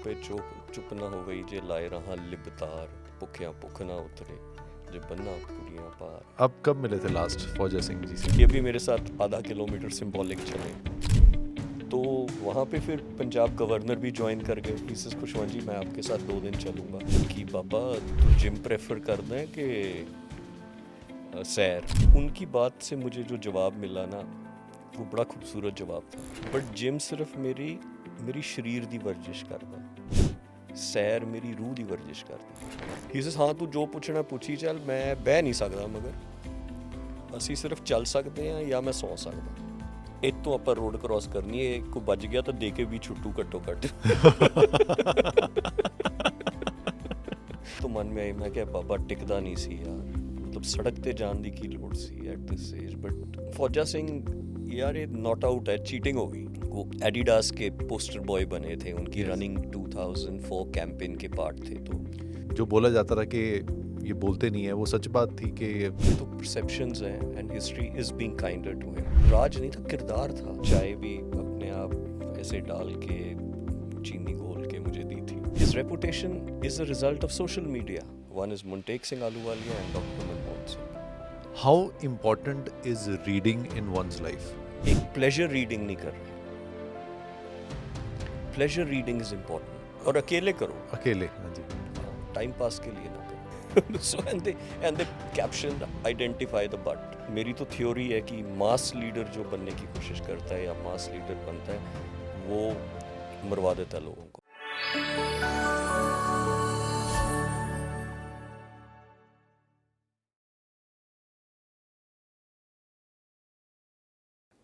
पे चुप ना हो गई जे लाए रहा लिबतार, भुखिया भुख ना उतरे जे बन्ना कुड़ियाँ पार। अब कब मिले थे लास्ट फौजा सिंह जी से? ये भी मेरे साथ आधा किलोमीटर सिंबॉलिक चले, तो वहाँ पे फिर पंजाब गवर्नर भी ज्वाइन कर गए। ही सेज खुशवंत जी मैं आपके साथ 2 दिन चलूँगा कि बाबा तू जिम प्रेफर करना है कि सैर। उनकी बात से मुझे जो जवाब मिला ना वो बड़ा खूबसूरत जवाब था। बट जिम सिर्फ मेरी शरीर दी वर्जिश करदा, सैर मेरी रूह दी वर्जिश करदा। ही सेज हाँ तू जो पुछना पुछी चल, मैं बह नहीं सकदा मगर ਅਸੀਂ ਸਿਰਫ ਚੱਲ ਸਕਦੇ ਹਾਂ ਜਾਂ ਮੈਂ ਸੌਂ ਸਕਦਾ। ਇੱਥੋਂ ਆਪਾਂ ਰੋਡ ਕ੍ਰਾਸ ਕਰਨੀ ਹੈ, ਕੋਈ ਵੱਜ ਗਿਆ ਤਾਂ ਦੇ ਕੇ ਵੀ ਛੁੱਟੂ ਘੱਟੋ ਘੱਟ। तो मन में आई मैं क्या बाबा टिकदा नहीं सी यार, मतलब सड़क ते जान दी की लोड़ सी एट दिस एज। बट फौजा सिंह यार ये नॉट आउट है, चीटिंग हो गई। वो एडिडास के पोस्टर बॉय बने थे, उनकी रनिंग 2004 कैंपेन के पार्ट थे। तो जो बोला जाता था कि ये बोलते नहीं है, वो सच बात थी कि ये तो परसेप्शंस हैं and history is being kinder to him. राज नहीं था, किरदार था। चाय भी अपने आप ऐसे डाल के चीनी घोल के मुझे दी थी। His reputation is a result of social media. One is Montek Singh Ahluwalia and doctor Manmohan Singh. How important is reading in one's life? एक प्लेजर रीडिंग नहीं कर रहे, प्लेजर रीडिंग इज इम्पोर्टेंट। और अकेले करो, अकेले, हाँ जी, टाइम पास के लिए ना करो। So and they caption identify the but. मेरी तो थ्योरी है कि मास लीडर जो बनने की कोशिश करता है या मास लीडर बनता है वो मरवा देता है लोगों को।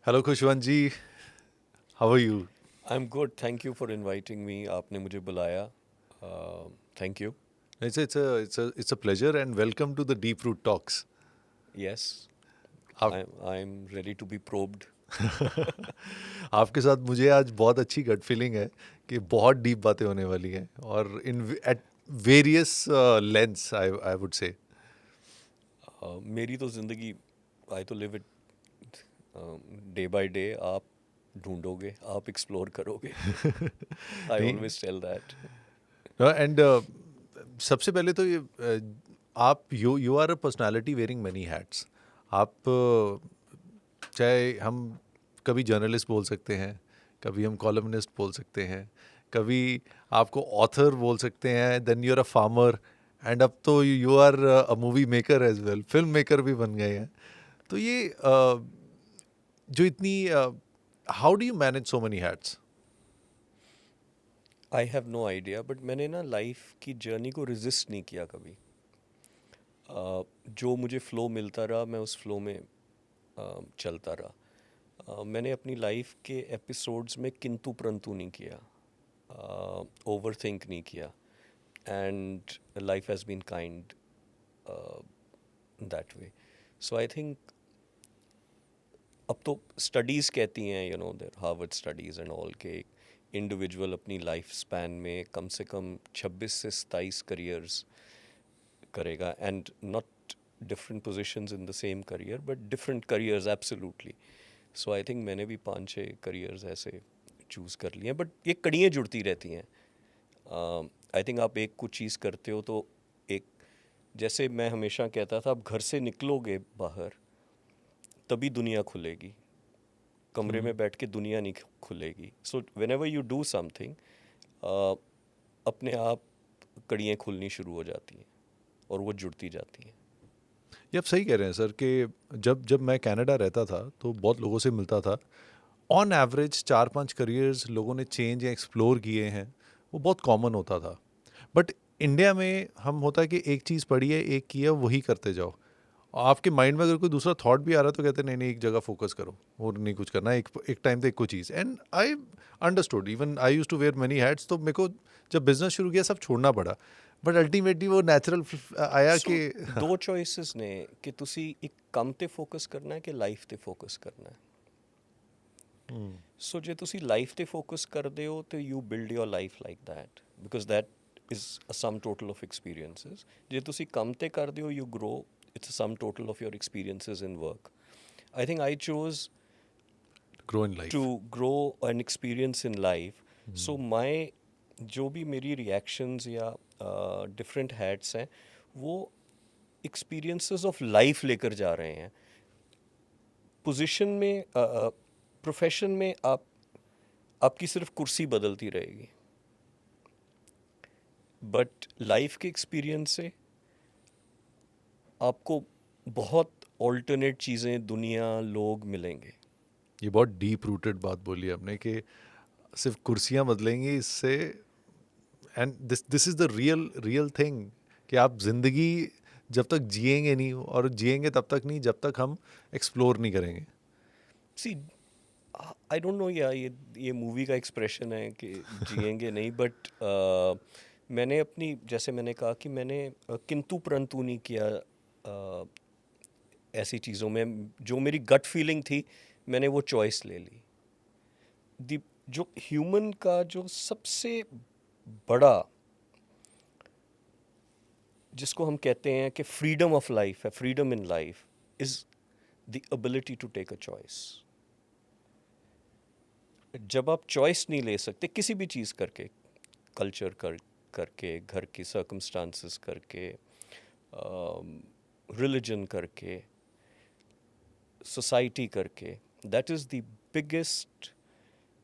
Hello Khushwant ji, how are you? I am good, thank you for inviting me. आपने मुझे बुलाया, thank you. It's a pleasure and welcome to the Deep Root Talks. Yes, आप I am ready to be probed. आपके साथ मुझे आज बहुत अच्छी गट फीलिंग है कि बहुत डीप बातें होने वाली हैं और इन at various lengths I would say. मेरी तो ज़िंदगी, आई तो live it day by day. आप ढूंढोगे, आप एक्सप्लोर करोगे। आई नहीं, ऑलवेज टेल दैट। एंड सबसे पहले तो ये आप you are a personality wearing many hats. आप चाहे हम कभी जर्नलिस्ट बोल सकते हैं, कभी हम कॉलमनिस्ट बोल सकते हैं, कभी आपको ऑथर बोल सकते हैं, then you are a farmer, and अब तो you are a movie maker as well, film maker भी बन गए हैं। तो ये जो इतनी how do you manage so many hats? I have no idea, but मैंने ना लाइफ की जर्नी को रेजिस्ट नहीं किया कभी। जो मुझे फ़्लो मिलता रहा मैं उस फ़्लो में चलता रहा। मैंने अपनी लाइफ के एपिसोड्स में किंतु परंतु नहीं किया, ओवर थिंक नहीं किया, and life has been kind that way. So I think अब तो स्टडीज़ कहती हैं, you know there Harvard studies and all, के इंडिविजुअल अपनी लाइफ स्पैन में कम से कम 26 से 27 करियर्स करेगा, and not different positions in the same career but different careers absolutely. So I think मैंने भी 5-6 करियर्स ऐसे चूज़ कर लिए हैं, बट ये कड़ियाँ जुड़ती रहती हैं। आई थिंक आप एक कुछ चीज़ करते हो तो एक, जैसे मैं हमेशा कहता था, आप घर से निकलोगे बाहर तभी दुनिया खुलेगी, कमरे में बैठ के दुनिया नहीं खुलेगी। So when ever you do something, अपने आप कड़ियाँ खुलनी शुरू हो जाती हैं और वो जुड़ती जाती हैं। ये आप सही कह रहे हैं सर कि जब जब मैं कनाडा रहता था तो बहुत लोगों से मिलता था। ऑन एवरेज 4-5 करियर्स लोगों ने चेंज या एक्सप्लोर किए हैं, वो बहुत कॉमन होता था। बट इंडिया में हम होता है कि एक चीज़ पढ़ी है, एक की है, वही करते जाओ। आपके माइंड में अगर कोई दूसरा थॉट भी आ रहा है तो कहते हैं नहीं नहीं, एक जगह फोकस करो और नहीं कुछ करना, एक एक टाइम पे एक को चीज़। And I understood, even I use to wear many hats. तो मेरे को जब बिजनेस शुरू किया सब छोड़ना पड़ा, बट अल्टीमेटली वो नेचुरल आया So, कि दो चॉइसेस ने कि ਤੁਸੀਂ ਇੱਕ ਕੰਮ ਤੇ ਫੋਕਸ ਕਰਨਾ ਹੈ ਕਿ ਲਾਈਫ ਤੇ ਫੋਕਸ ਕਰਨਾ ਹੈ। ਸੋ ਜੇ ਤੁਸੀਂ ਲਾਈਫ ਤੇ ਫੋਕਸ ਕਰਦੇ ਹੋ ਤੇ you build your life like that, because that is a sum total of experiences. ਜੇ ਤੁਸੀਂ ਕੰਮ ਤੇ ਕਰਦੇ ਹੋ, you grow, it's a sum total of your experiences in work. I think I chose grow in life. to grow an experience in life. So my जो भी मेरी reactions या डिफरेंट हैट्स हैं वो एक्सपीरियंसेस ऑफ लाइफ लेकर जा रहे हैं। पोजीशन में प्रोफेशन में आपकी सिर्फ कुर्सी बदलती रहेगी, बट लाइफ के एक्सपीरियंस से आपको बहुत ऑल्टरनेट चीज़ें, दुनिया, लोग मिलेंगे। ये बहुत डीप रूटेड बात बोली आपने कि सिर्फ कुर्सियां बदलेंगी इससे, and this is the real thing कि आप ज़िंदगी जब तक जिएंगे नहीं, और जिएंगे तब तक नहीं जब तक हम एक्सप्लोर नहीं करेंगे। सी, आई डोंट नो, या ये मूवी का एक्सप्रेशन है कि जिएंगे नहीं, बट मैंने अपनी, जैसे मैंने कहा कि मैंने किंतु परंतु नहीं किया ऐसी चीज़ों में। जो मेरी गट फीलिंग थी मैंने वो चॉइस ले ली। जो ह्यूमन का जो सबसे बड़ा, जिसको हम कहते हैं कि फ्रीडम ऑफ लाइफ है, freedom in life is the ability to take a choice. जब आप चॉइस नहीं ले सकते किसी भी चीज़ करके, कल्चर करके, घर की सर्कमस्टांसेस करके, रिलीजन करके, सोसाइटी करके, that is the biggest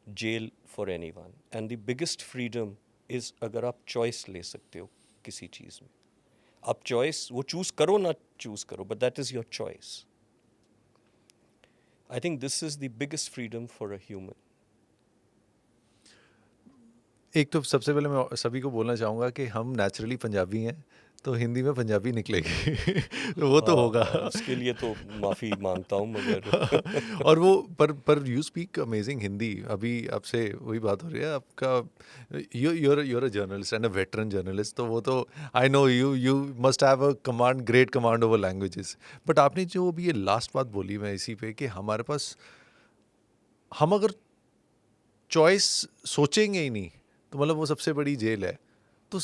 jail for anyone. And the biggest freedom is अगर आप चॉइस ले सकते हो किसी चीज़ में। आप चॉइस, वो चूज़ करो ना चूज़ करो, but that is your choice. I think this is the biggest freedom for a human. एक तो सबसे पहले मैं सभी को बोलना चाहूँगा कि हम नेचुरली पंजाबी हैं, तो हिंदी में पंजाबी निकलेगी तो वो तो हाँ होगा। हाँ, उसके लिए तो माफ़ी मांगता हूँ, मगर और वो पर यू स्पीक अमेजिंग हिंदी। अभी आपसे वही बात हो रही है आपका, you're a journalist and a veteran journalist, तो वो तो I know you must have a command, great command over languages. But आपने जो अभी ये लास्ट बात बोली, मैं इसी पे कि हमारे पास, हम अगर चॉइस सोचेंगे ही नहीं तो मतलब वो सबसे बड़ी जेल है। तो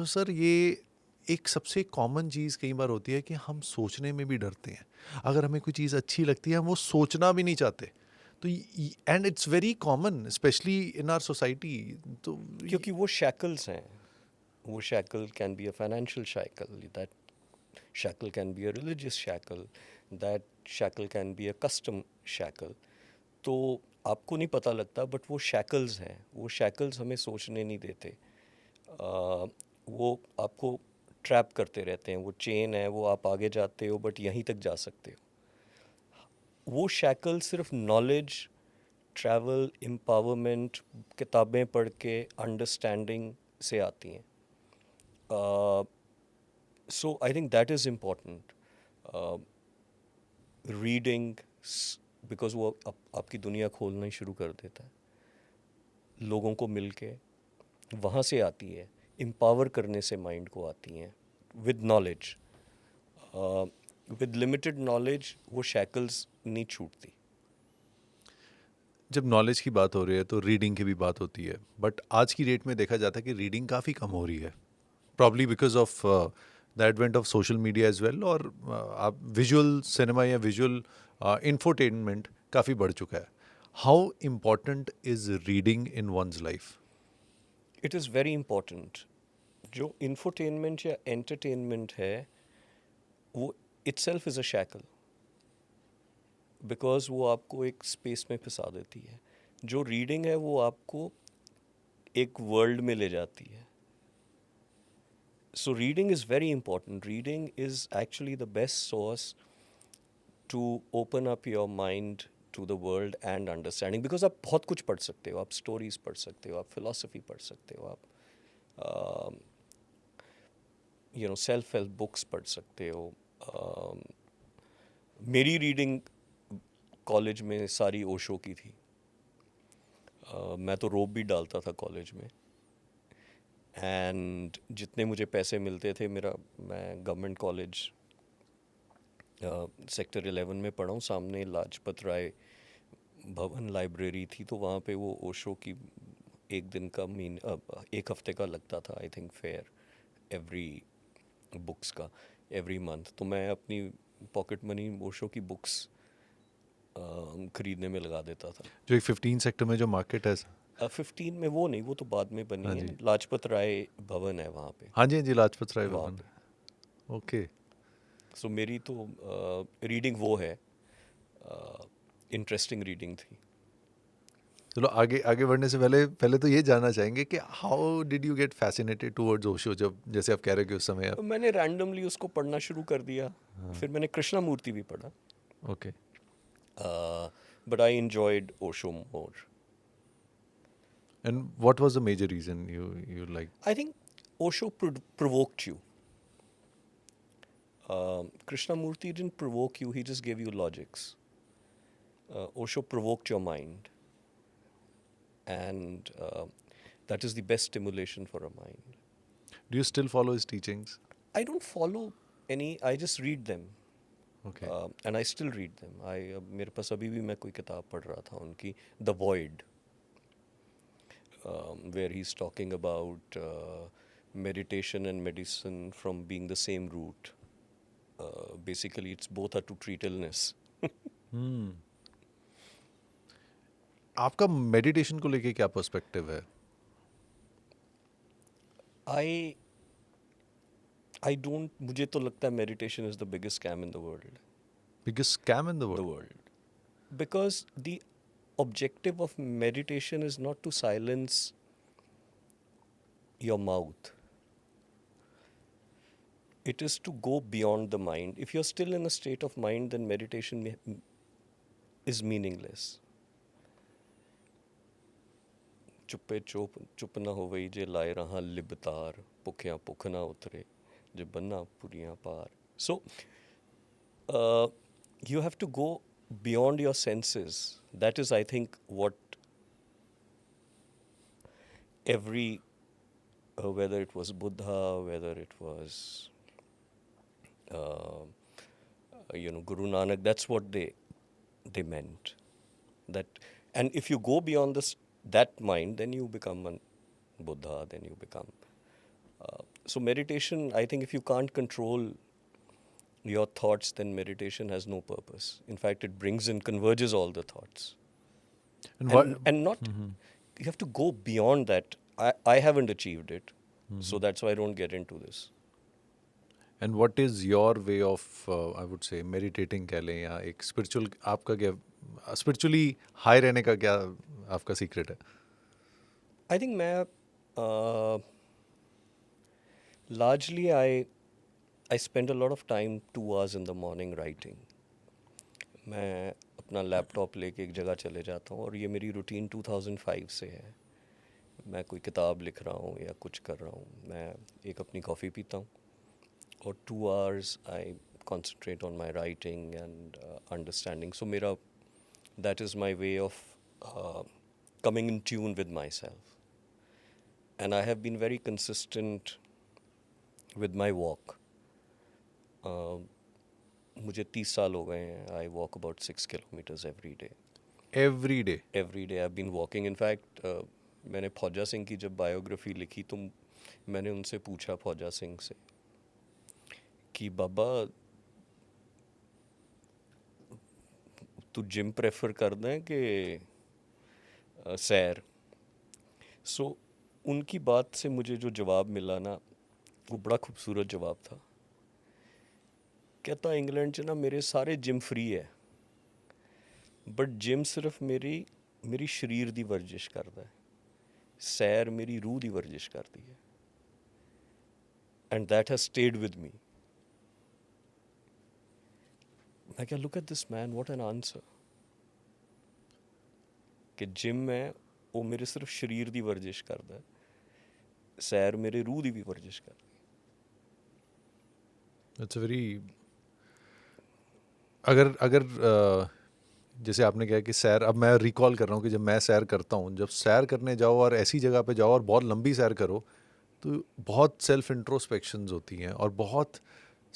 सर ये एक सबसे कॉमन चीज़ कई बार होती है कि हम सोचने में भी डरते हैं। अगर हमें कोई चीज़ अच्छी लगती है हम वो सोचना भी नहीं चाहते। तो and it's very common specially in our society. तो क्योंकि वो शैकल्स हैं। वो shackle can be a financial shackle, that shackle can be a religious shackle, that shackle can be a custom shackle. तो आपको नहीं पता लगता, बट वो शैकल्स हैं। वो शैकल्स हमें सोचने नहीं देते। वो आपको ट्रैप करते रहते हैं। वो चेन है, वो आप आगे जाते हो बट यहीं तक जा सकते हो। वो शैकल सिर्फ नॉलेज, ट्रैवल, एम्पावरमेंट, किताबें पढ़ के, अंडरस्टैंडिंग से आती हैं। So I think that is important. Reading, because वो आपकी दुनिया खोलना ही शुरू कर देता है। लोगों को मिल के वहाँ से आती है, एम्पावर करने से माइंड को आती हैं, with knowledge. With limited knowledge वो शैकल्स नहीं छूटती। जब नॉलेज की बात हो रही है तो रीडिंग की भी बात होती है, बट आज की डेट में देखा जाता है कि रीडिंग काफ़ी कम हो रही है, probably because of the advent of social media as well, और आप विजुअल सिनेमा या विजुअल इंफोटेनमेंट काफ़ी बढ़ चुका है। How important is reading in one's life? It is very important. जो इंफोटेनमेंट या एंटरटेनमेंट है वो itself is a shackle, because वो आपको एक स्पेस में फंसा देती है। जो रीडिंग है वो आपको एक वर्ल्ड में ले जाती है। So reading is very important. Reading is actually the best source to open up your mind to the world and understanding. Because आप बहुत कुछ पढ़ सकते हो, आप स्टोरीज पढ़ सकते हो, आप फिलोसफी पढ़ सकते हो, आप सेल्फ हेल्प बुक्स पढ़ सकते हो। मेरी रीडिंग कॉलेज में सारी ओशो की थी। मैं तो रोब भी डालता था कॉलेज में। एंड जितने मुझे पैसे मिलते थे, मैं गवर्नमेंट कॉलेज सेक्टर 11 में पढ़ा हूँ। सामने लाजपत राय भवन लाइब्रेरी थी, तो वहाँ पे वो ओशो की एक दिन का एक हफ्ते का लगता था, I think, fair every books का, एवरी मंथ। तो मैं अपनी पॉकेट मनी ओशो की बुक्स खरीदने में लगा देता था। जो एक 15 सेक्टर में जो मार्केट है, 15 में वो नहीं, वो तो बाद में बनी हाँ है, जी। लाजपत राय भवन है वहाँ पे, हाँ जी, हाँ जी, लाजपत राय वहाँ भवन। पे। ओके। सो मेरी तो रीडिंग वो है, इंटरेस्टिंग रीडिंग थी। चलो आगे आगे बढ़ने से पहले पहले तो ये जानना चाहेंगे कि how did you get fascinated towards Osho, जब जैसे आप कह रहे हो कि उस समय आप। तो मैंने रैंडमली उसको पढ़ना शुरू कर दिया, फिर मैंने कृष्णमूर्ति भी पढ़ा, okay. But I enjoyed Osho more. And what was the major reason you like? I think Osho provoked you. Krishnamurti didn't provoke you, he just gave you logics. Osho provoked your mind, and that is the best stimulation for a mind. Do you still follow his teachings? I don't follow any, I just read them. Okay. And I still read them. मेरे पास अभी भी मैं कोई किताब पढ़ रहा था उनकी, The Void, where he's talking about meditation and medicine from being the same root. Basically, it's both are to treat illness. आपका मेडिटेशन को लेके क्या पर्सपेक्टिव है? I don't, मुझे तो लगता है meditation is the biggest scam in the world. Biggest scam in the The world? world. Because the objective of meditation is not to silence your mouth. It is to go beyond the mind. If you're still in a state of mind, then meditation is meaningless. चुप्पे चुप न होवई जे लाए रहा लिबतार, भुखिया भुख ना उतरे जे बन्ना पुरियां पार. So you have to go beyond your senses. That is, I think, what every whether it was Buddha, whether it was Guru Nanak, that's what they meant. That, and if you go beyond that mind, then you become a Buddha, then you become. So meditation, I think, if you can't control your thoughts, then meditation has no purpose. In fact, it brings and converges all the thoughts. And not, you have to go beyond that. I haven't achieved it, so that's why I don't get into this. And what is your way of I would से meditating कह लें, या एक spiritual, आपका क्या spiritually high रहने का क्या आपका सीक्रेट है? I think मैं largely I spend a lot of time 2 hours in the morning writing. मैं अपना लैपटॉप लेके एक जगह चले जाता हूँ, और ये मेरी रूटीन 2005 से है. मैं कोई किताब लिख रहा हूँ या कुछ कर रहा हूँ, मैं एक अपनी कॉफ़ी पीता हूँ, और 2 hours I concentrate on my writing and understanding. So मेरा, that is my way of coming in tune with myself. And I have been very consistent with my walk. मुझे 30 साल हो गए हैं. I walk about 6 kilometers every day. Every day? Every day I've been walking. In fact, मैंने फौजा सिंह की जब biography लिखी, तो मैंने उनसे पूछा, फौजा सिंह से, कि बाबा तू जिम प्रेफर कर दें कि सैर. सो उनकी बात से मुझे जो जवाब मिला ना, वो बड़ा खूबसूरत जवाब था. कहता, इंग्लैंड च ना मेरे सारे जिम फ्री है, बट जिम सिर्फ मेरी शरीर दी वर्जिश करता है, सैर मेरी रूह दी वर्जिश करती है. And that has stayed with me. मैं क्या, look at this man, what an answer. कि जिम है वो मेरे सिर्फ शरीर दी वर्जिश करता है, सैर मेरे रूह दी भी वर्जिश करती है. इट्स वेरी, अगर जैसे आपने कहा कि सैर, अब मैं रिकॉल कर रहा हूँ कि जब मैं सैर करता हूँ, जब सैर करने जाओ और ऐसी जगह पे जाओ और बहुत लंबी सैर करो, तो बहुत सेल्फ इंट्रोस्पेक्शंस होती हैं और बहुत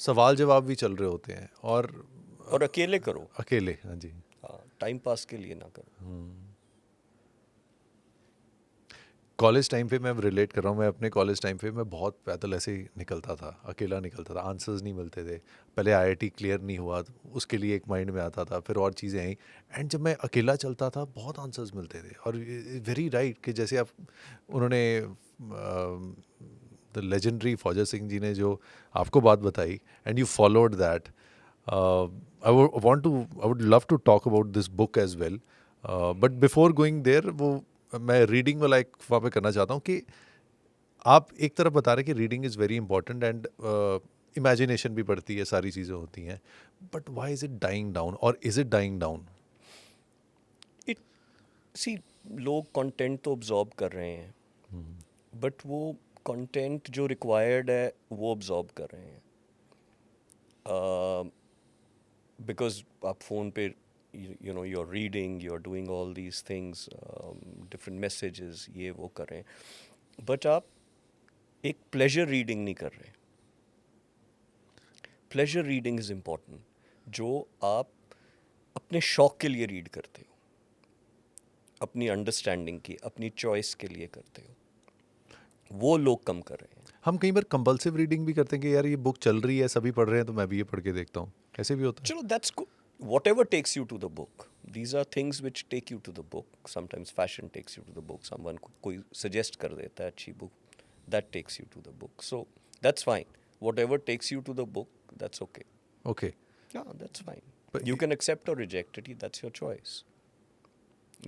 सवाल जवाब भी चल रहे होते हैं, और अकेले करो. अकेले. हाँ जी. हाँ, टाइम पास के लिए ना करो. कॉलेज टाइम पे मैं रिलेट कर रहा हूँ, मैं अपने कॉलेज टाइम पे मैं बहुत पैदल ऐसे ही निकलता था, अकेला निकलता था, आंसर्स नहीं मिलते थे, पहले आईआईटी क्लियर नहीं हुआ तो उसके लिए एक माइंड में आता था, फिर और चीज़ें आई, एंड जब मैं अकेला चलता था बहुत आंसर्स मिलते थे। और वेरी राइट कि जैसे आप उन्होंने द लेजेंडरी फौजा सिंह जी ने जो आपको बात बताई and you followed that, I would love to talk about this book as well, but before going there वो मैं रीडिंग वाला एक वहाँ पे करना चाहता हूँ कि आप एक तरफ बता रहे हैं कि reading is very important and imagination भी बढ़ती है, सारी चीज़ें होती हैं, but why is it dying down, और is it dying down? It see लोग कंटेंट तो ऑब्जॉर्ब कर रहे हैं, बट वो कंटेंट जो रिक्वायर्ड है वो ऑब्जॉर्ब कर रहे हैं, बिकॉज आप फ़ोन पे you know you are reading, you are doing all these things, different messages ये वो कर रहे हैं, बट आप एक प्लेजर रीडिंग नहीं कर रहे। प्लेजर रीडिंग इज़ इम्पॉर्टेंट, जो आप अपने शौक के लिए रीड करते हो, अपनी अंडरस्टैंडिंग की, अपनी चॉइस के लिए करते हो, वो लोग कम कर रहे हैं। हम कई बार कंपल्सिव रीडिंग भी करते हैं कि यार ये बुक चल रही है, सभी पढ़ रहे हैं तो मैं भी ये पढ़ के देखता हूँ, ऐसे भी होता है। चलो that's whatever takes you to the book, these are things which take you to the book. Sometimes fashion takes you to the book, someone कोई suggest कर देता है अच्छी book, that takes you to the book, so that's fine. Whatever takes you to the book, that's okay. Okay, Yeah, that's fine. But You can accept or reject it, that's your choice.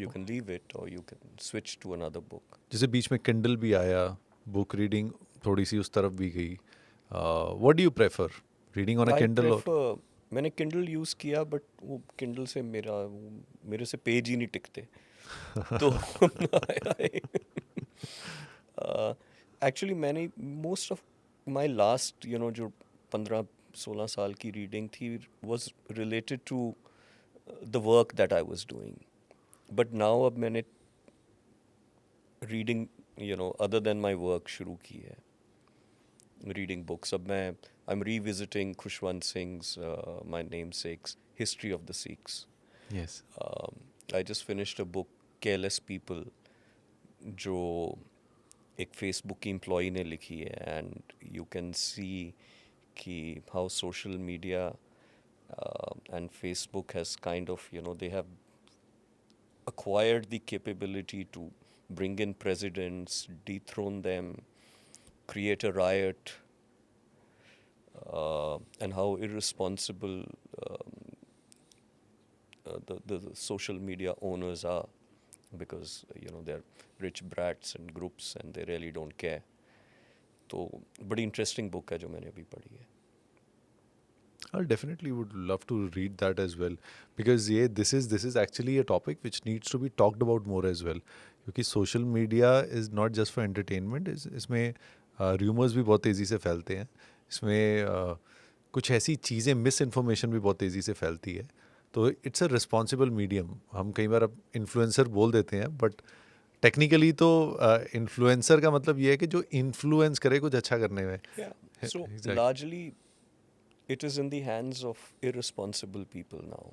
You can leave it or you can switch to another book. जैसे बीच में Kindle भी आया, book reading थोड़ी सी उस तरफ भी गई, what do you prefer, reading on a I Kindle और? prefer, मैंने Kindle यूज़ किया बट वो Kindle से मेरे से पेज ही नहीं टिकते, तो एक्चुअली मैंने मोस्ट ऑफ माई लास्ट जो 15-16 साल की रीडिंग थी was related to the work that I was doing, but now अब मैंने reading other than my work शुरू की है, रीडिंग बुक्स। अब मैं I am revisiting Khushwant Singh's my name sex history of the Sikhs. Yes, I just finished a book careless people, जो एक Facebook की एम्प्लॉई ने लिखी है, एंड यू कैन सी कि how social media and Facebook has kind of they have acquired the capability to bring in presidents, dethrone them, create a riot, and how irresponsible the social media owners are, because they're rich brats and groups and they really don't care. तो बड़ी interesting book है जो मैंने अभी पढ़ी है। I definitely would love to read that as well, because yeah, this is actually a topic which needs to be talked about more as well, क्योंकि social media is not just for entertainment, इसमें rumors भी बहुत तेज़ी से फैलते हैं, इसमें कुछ ऐसी चीज़ें, मिस इन्फॉर्मेशन भी बहुत तेज़ी से फैलती है, तो इट्स अ रिस्पॉन्सिबल मीडियम। हम कई बार अब इन्फ्लुएंसर बोल देते हैं, बट टेक्निकली तो इन्फ्लुएंसर का मतलब ये है कि जो इन्फ्लुएंस करे कुछ अच्छा करने में। Yeah. So Exactly. largely it is in the hands of irresponsible people now,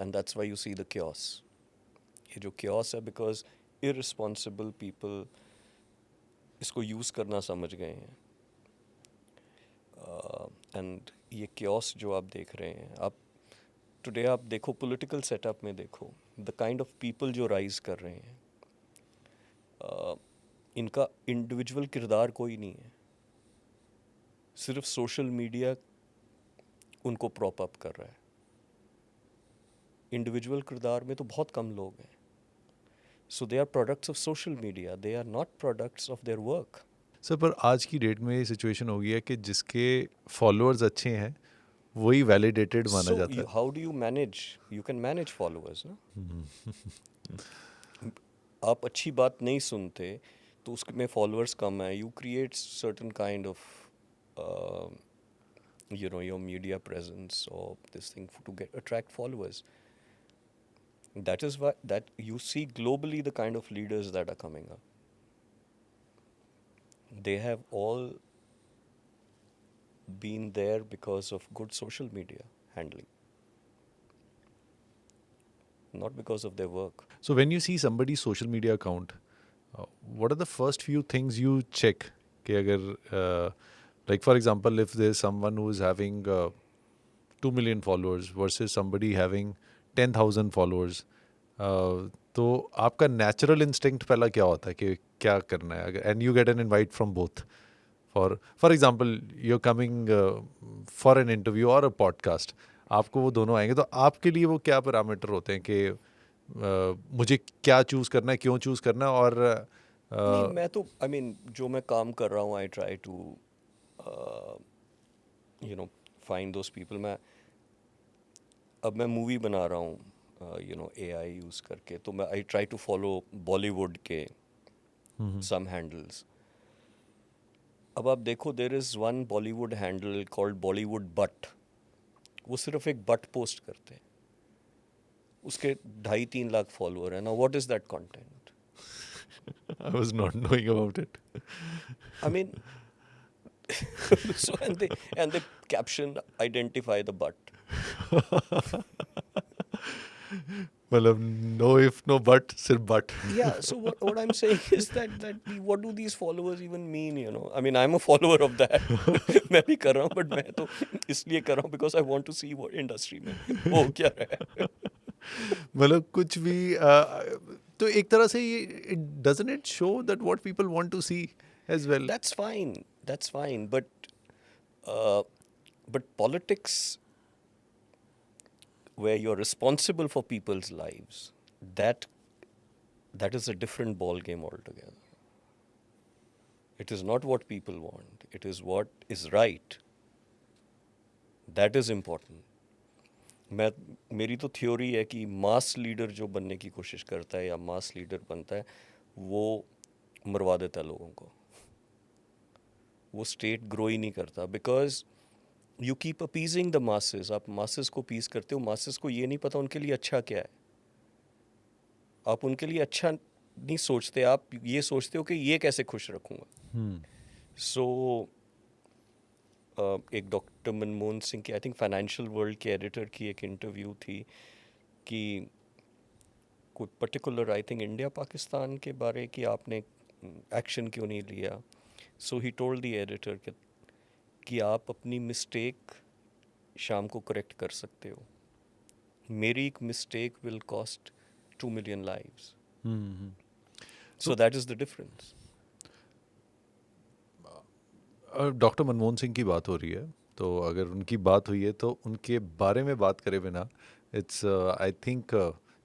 and that's why you see the chaos. ये जो chaos है because irresponsible people इसको यूज़ करना समझ गए हैं, एंड ये chaos जो आप देख रहे हैं, आप टुडे आप देखो पॉलिटिकल सेटअप में, देखो द काइंड ऑफ पीपल जो राइज कर रहे हैं, इनका इंडिविजुअल किरदार कोई नहीं है, सिर्फ सोशल मीडिया उनको प्रॉप अप कर रहा है। इंडिविजुअल किरदार में तो बहुत कम लोग हैं, so they are products of social media, they are not products of their work. Sir, पर आज की डेट में ये सिचुएशन हो गई है कि जिसके फॉलोअर्स अच्छे हैं वही वैलिडेटेड माना सो जाता है। How do you manage, you can manage followers ना। आप अच्छी बात नहीं सुनते तो उसमें फॉलोअर्स कम है, you create certain kind of your media presence or this thing to attract followers. That is why that you see globally the kind of leaders that are coming up. They have all been there because of good social media handling, not because of their work. So when you see somebody's social media account, what are the first few things you check कि अगर like for example if there's someone who is having 2 million followers versus somebody having 10,000 followers तो आपका natural instinct पहला क्या होता है कि क्या करना है and you get an invite from both for example you're coming for an interview or a podcast आपको वो दोनों आएंगे तो आपके लिए वो क्या पैरामीटर होते हैं कि मुझे क्या चूज़ करना है क्यों चूज़ करना है और नहीं, मैं तो आई मीन जो मैं काम कर रहा हूँ, I try to you know find those people. अब मैं मूवी बना रहा हूँ AI यूज़ करके, तो मैं I try to follow Bollywood के सम हैंडल्स. अब आप देखो, there is one Bollywood handle called Bollywood but. वो सिर्फ एक बट पोस्ट करते हैं, उसके 2.5-3 लाख फॉलोअर है ना. What is that content? I was not knowing about it. I mean, so and they caption identify the butt. मतलब no if no but सिर्फ but. Yeah. So what I'm saying is that what do these followers even mean? I mean, I'm a follower of that. मैं भी कर रहा हूँ, but मैं तो इसलिए कर रहा हूँ because I want to see what industry में हो क्या रहा है. मतलब कुछ भी तो एक तरह से ये it doesn't it show that what people want to see as well. That's fine. That's fine. But politics, where you're responsible for people's lives, that is a different ball game altogether. It is not what people want. It is what is right. That is important. मेरी तो theory है कि मास leader जो बनने की कोशिश करता है या मास लीडर बनता है, वो मरवा देता है लोगों को. वो स्टेट ग्रो ही नहीं करता, because you keep appeasing the masses. आप मासेस को अपीज करते हो, मासेस को ये नहीं पता उनके लिए अच्छा क्या है. आप उनके लिए अच्छा नहीं सोचते, आप ये सोचते हो कि ये कैसे खुश रखूँगा. सो एक डॉक्टर मनमोहन सिंह की, आई थिंक फाइनेंशियल वर्ल्ड के एडिटर की एक इंटरव्यू थी कि कोई particular, I think India Pakistan के बारे कि आपने एक्शन क्यों नहीं लिया. सो ही टोल्ड द एडिटर कि आप अपनी मिस्टेक शाम को करेक्ट कर सकते हो, मेरी एक mistake will cost 2 million lives. So that is the difference. Doctor Manmohan Singh की बात हो रही है, तो अगर उनकी बात हुई है तो उनके बारे में बात करे बिना इट्स आई थिंक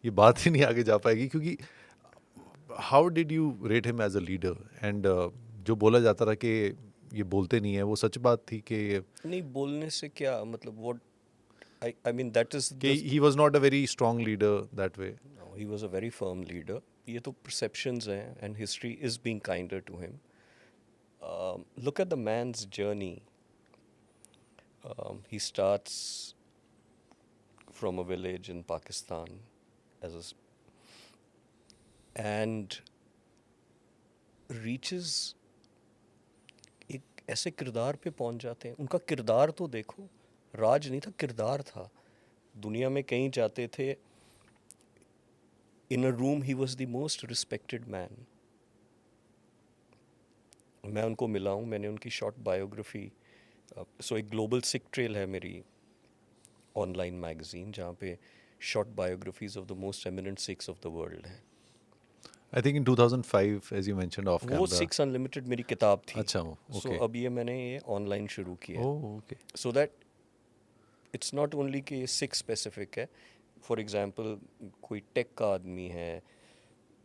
ये बात ही नहीं आगे जा पाएगी, क्योंकि how did you rate him as a leader and जो बोला जाता था कि ये बोलते नहीं है, वो सच बात थी कि नहीं बोलने से क्या मतलब, what I mean that is कि he was not a very strong leader that way. no, he was a very firm leader. ये तो perceptions हैं, and history is being kinder to him. Look at the man's journey. He starts from a village in Pakistan and reaches एक ऐसे किरदार पे पहुंच जाते हैं. उनका किरदार तो देखो, राज नहीं था, किरदार था. दुनिया में कहीं जाते थे, in a room he was the most respected man. मैं उनको मिला हूँ, मैंने उनकी शॉर्ट बायोग्राफी, सो एक ग्लोबल सिक ट्रेल है मेरी ऑनलाइन मैगजीन, जहाँ पे short biographies of the most eminent Sikhs of the world है. I think in 2005 as you mentioned off camera. वो सिक्स अनलिमिटेड मेरी किताब थी. अच्छा, सो ओके. अब ये मैंने ये ऑनलाइन शुरू किया. Okay. So that it's not only कि सिक्स स्पेसिफिक है. फॉर एग्जांपल कोई टेक का आदमी है,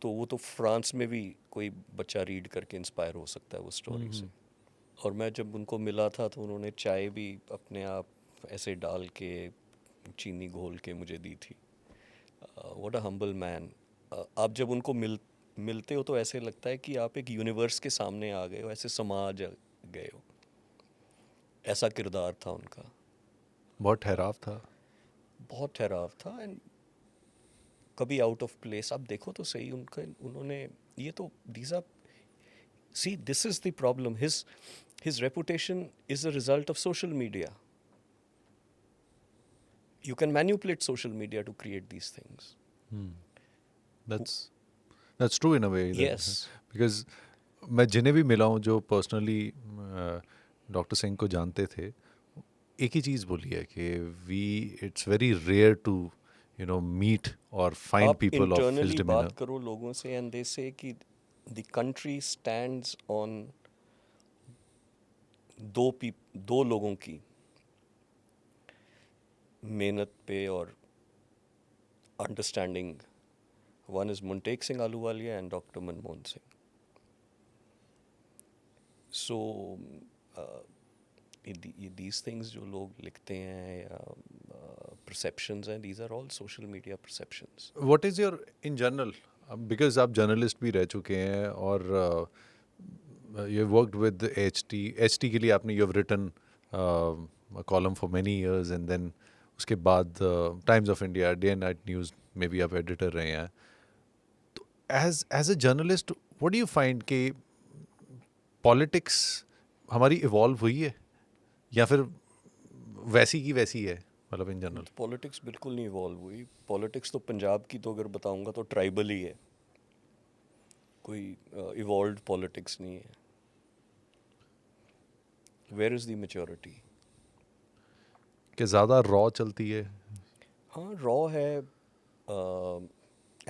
तो वो तो फ्रांस में भी कोई बच्चा रीड करके इंस्पायर हो सकता है वो स्टोरी से. और मैं जब उनको मिला था तो उन्होंने चाय भी अपने आप ऐसे डाल के चीनी घोल के मुझे दी थी. What a humble man. आप जब उनको मिलते हो तो ऐसे लगता है कि आप एक यूनिवर्स के सामने आ गए हो, ऐसे समाज गए हो. ऐसा किरदार था उनका. बहुत ठहराव था. बहुत ठहराव था. एंड कभी आउट ऑफ प्लेस आप देखो तो सही, उन्होंने ये तो these are see this is the problem. His reputation is a result of social media. You can manipulate social media to create these things. That's that's true in a way Yes. Because मैं जिन्हें भी मिला हूँ जो personally doctor Singh को जानते थे, एक ही चीज़ बोली है कि we it's very rare to meet और फाइंड आप पीपल ऑफ हिज इंटरनली बात डिमीनर. करो लोगों से एंड दे से कि द कंट्री स्टैंड्स ऑन दो लोगों की मेहनत पे और understanding. One is Montek Singh Ahluwalia and doctor Manmohan Singh. So these things जो लोग लिखते हैं या perceptions हैं, these are all social media perceptions. What is your in general, because आप जर्नलिस्ट भी रह चुके हैं और you worked with H T के लिए आपने you have written column for many years and then उसके बाद Times of India, Day and Night News में भी आप एडिटर रहे हैं. तो as a journalist what do you find कि पॉलिटिक्स हमारी इवॉल्व हुई है या फिर वैसी की वैसी है, मतलब इन जनरल? पॉलिटिक्स बिल्कुल नहीं इवॉल्व हुई. पॉलिटिक्स तो पंजाब की तो अगर बताऊंगा तो ट्राइबल ही है, कोई इवॉल्व पॉलिटिक्स नहीं है. Where is the maturity? कि ज़्यादा रॉ चलती है. हाँ, रॉ है,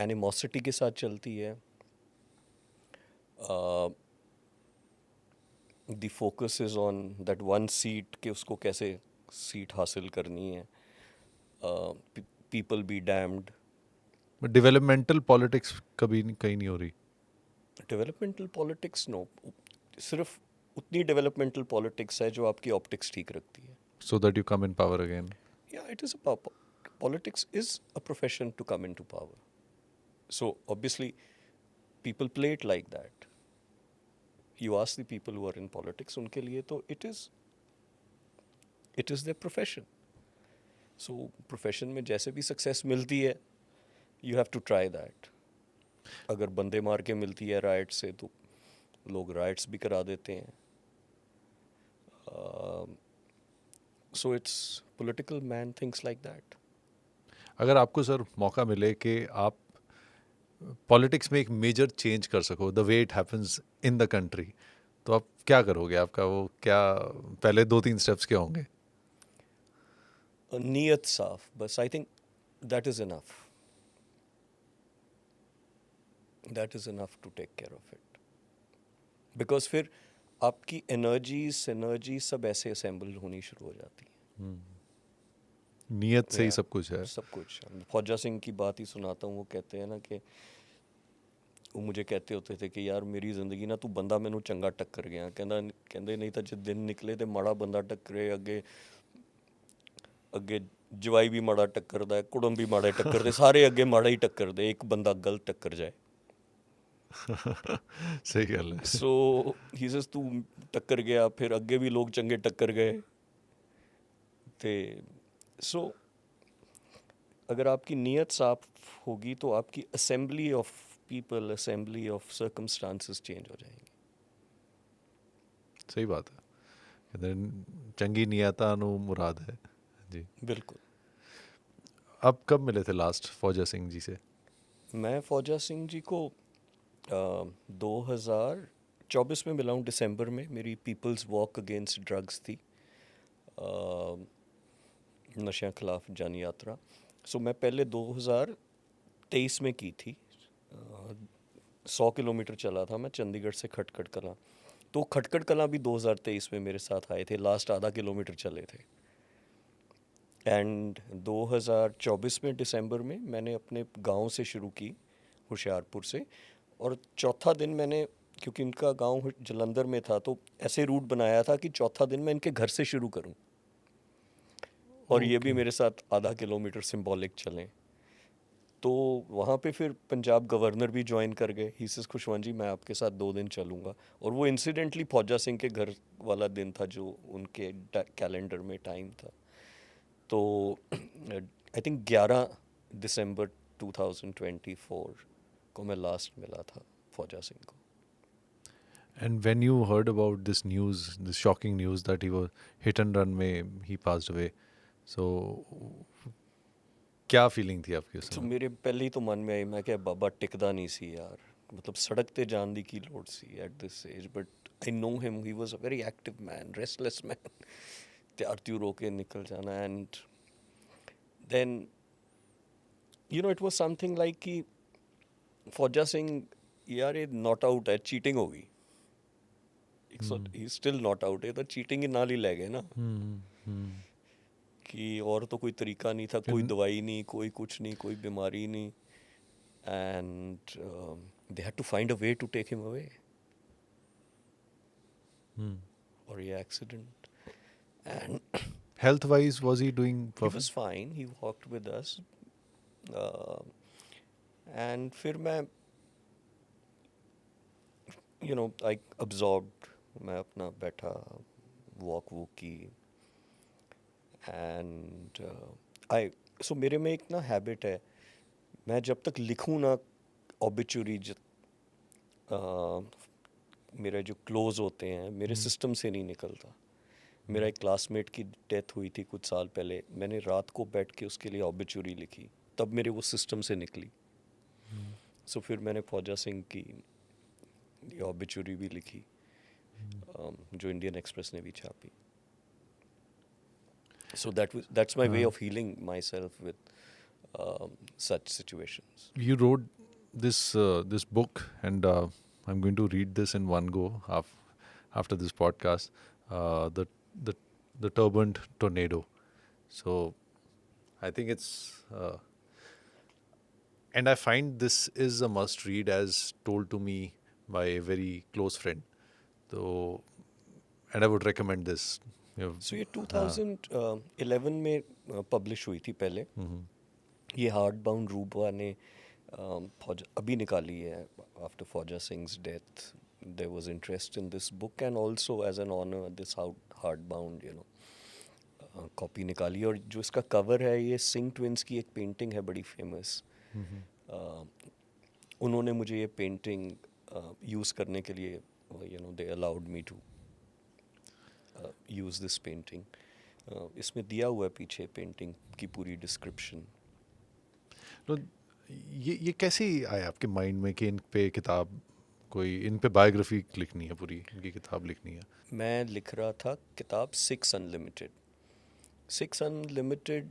एनिमोसिटी के साथ चलती है. The focus is on that one seat कि उसको कैसे सीट हासिल करनी है. People be damned. Developmental politics कभी कहीं नहीं हो रही. डेवलपमेंटल पॉलिटिक्स नो, सिर्फ उतनी डेवलपमेंटल पॉलिटिक्स है जो आपकी ऑप्टिक्स ठीक रखती है. So that you come in power again. Yeah, it is a politics is a profession to come into power. So obviously, people play it like that. You ask the people who are in politics, उनके लिए तो it is their profession. So profession में जैसे भी success मिलती है, you have to try that. अगर बंदे मार के मिलती है राइट से तो लोग राइट्स भी करा देते हैं. So it's political man thinks like that. अगर आपको सर मौका मिले कि आप पॉलिटिक्स में एक मेजर चेंज कर सको the way it happens in the country, तो आप क्या करोगे? आपका वो क्या पहले 2-3 स्टेप्स क्या होंगे? नीयत साफ, बस. I think that is enough. That is enough to take care of it. Because फिर आपकी एनर्जी सब ऐसे असेंबल होनी शुरू हो जाती है. नियत से ही Yeah, सब कुछ है. सब कुछ. फौजा सिंह की बात ही सुनाता हूँ. वो कहते हैं ना कि वो मुझे कहते होते थे कि यार मेरी ਜ਼ਿੰਦਗੀ ਨਾ ਤੂੰ ਬੰਦਾ ਮੈਨੂੰ ਚੰਗਾ ਟੱਕਰ ਗਿਆ. ਕਹਿੰਦੇ ਨਹੀਂ ਤਾਂ ਜੇ ਦਿਨ ਨਿਕਲੇ ਤੇ ਮਾੜਾ ਬੰਦਾ ਟੱਕਰੇ, ਅੱਗੇ ਜਵਾਈ ਵੀ ਮਾੜਾ ਟੱਕਰਦਾ ਹੈ, ਕੁੜਮ ਵੀ ਮਾੜੇ ਟੱਕਰਦੇ, ਸਾਰੇ ਅੱਗੇ ਮਾੜਾ ਹੀ ਟੱਕਰਦੇ, ਇੱਕ ਬੰਦਾ ਗਲਤ ਟੱਕਰ ਜਾਏ. सही गल है. ਸੋ ਹੀ ਸੇਜ਼ ਤੂੰ ਟੱਕਰ ਗਿਆ, ਫਿਰ ਅੱਗੇ ਵੀ ਲੋਕ ਚੰਗੇ ਟੱਕਰ ਗਏ. ਤੇ सो अगर आपकी नीयत साफ होगी तो आपकी assembly of people, assembly of circumstances change हो जाएंगी. सही बात है. कहते हैं, चंगी नियता नु मुराद है जी. बिल्कुल. आप कब मिले थे लास्ट फौजा सिंह जी से? मैं फौजा सिंह जी को 2024 में मिला हूँ. दिसंबर में मेरी पीपल्स वॉक अगेंस्ट ड्रग्स थी, नशे खिलाफ जन यात्रा. सो मैं पहले 2023 में की थी. 100 किलोमीटर चला था मैं चंडीगढ़ से खटखट कलां. तो खटखट कलां भी 2023 में मेरे साथ आए थे. लास्ट आधा किलोमीटर चले थे. एंड 2024 में दिसंबर में मैंने अपने गांव से शुरू की, होशियारपुर से. और चौथा दिन मैंने, क्योंकि इनका गांव जलंधर में था, तो ऐसे रूट बनाया था कि चौथा दिन मैं इनके घर से शुरू करूं. और ये भी मेरे साथ आधा किलोमीटर सिंबॉलिक चलें. तो वहाँ पे फिर पंजाब गवर्नर भी ज्वाइन कर गए. ही सेज खुशवंत जी मैं आपके साथ 2 दिन चलूँगा. और वो इंसिडेंटली फौजा सिंह के घर वाला दिन था जो उनके कैलेंडर में टाइम था. तो आई थिंक 11 दिसंबर 2024 को मैं लास्ट मिला था फौजा सिंह को. And when you heard about this news, this shocking news that he was hit and run में he passed away, so क्या फीलिंग थी आपकी उस तो समय? मेरे पहले ही तो मन में आई, मैं क्या बाबा टिकदा नहीं सी यार. मतलब सड़क ते जान दी की लोड़ सी at this age, but I know him, he was a very active man, restless man, त्यार त्यूर होके निकल जाना. And then it was something like कि फौजा सिंह यार ये नॉट आउट है, चीटिंग हो गई. ही स्टिल नॉट आउट है, तो चीटिंग ही नाल ही ले गए ना. कि और तो कोई तरीका नहीं था, कोई दवाई नहीं, कोई कुछ नहीं, कोई बीमारी नहीं. And they had to find a way to take him away. और ये accident. And Health wise, was he doing he was perfect? fine, he walked with us. And फिर मैं आई अब्जॉर्ब्ड, मैं अपना बैठा, वॉक की. एंड आई सो मेरे में एक ना हैबिट है, मैं जब तक लिखूँ ना ऑबिचुरी, मेरे जो क्लोज होते हैं मेरे सिस्टम से नहीं निकलता. मेरा एक क्लासमेट की डेथ हुई थी कुछ साल पहले, मैंने रात को बैठ के उसके लिए ऑबिचुरी लिखी, तब मेरे वो सिस्टम से निकली. सो फिर मैंने फौजा सिंह की ऑबिचुरी भी लिखी, जो इंडियन एक्सप्रेस ने भी छापी. So that's my way of healing myself with such situations. You wrote this book, and I'm going to read this in one go after this podcast. The the the Turbaned Tornado. So I think it's and I find this is a must read, as told to me by a very close friend. So and I would recommend this. So ये 2011 में publish हुई थी पहले. ये hard bound रूपा ने फौजा अभी निकाली है. After Fauja Singh's death there was interest in this book, and also as an honour this hard bound copy निकाली. और जो इसका कवर है, ये सिंह ट्विंस की एक पेंटिंग है बड़ी फेमस. उन्होंने मुझे ये पेंटिंग यूज़ करने के लिए they allowed me to use this painting. इसमें दिया हुआ है पीछे पेंटिंग की पूरी डिस्क्रिप्शन. तो ये कैसे आया आपके माइंड में कि इन पे किताब, कोई इन पे बायोग्राफी लिखनी है, पूरी इनकी किताब लिखनी है? मैं लिख रहा था किताब six unlimited. Six unlimited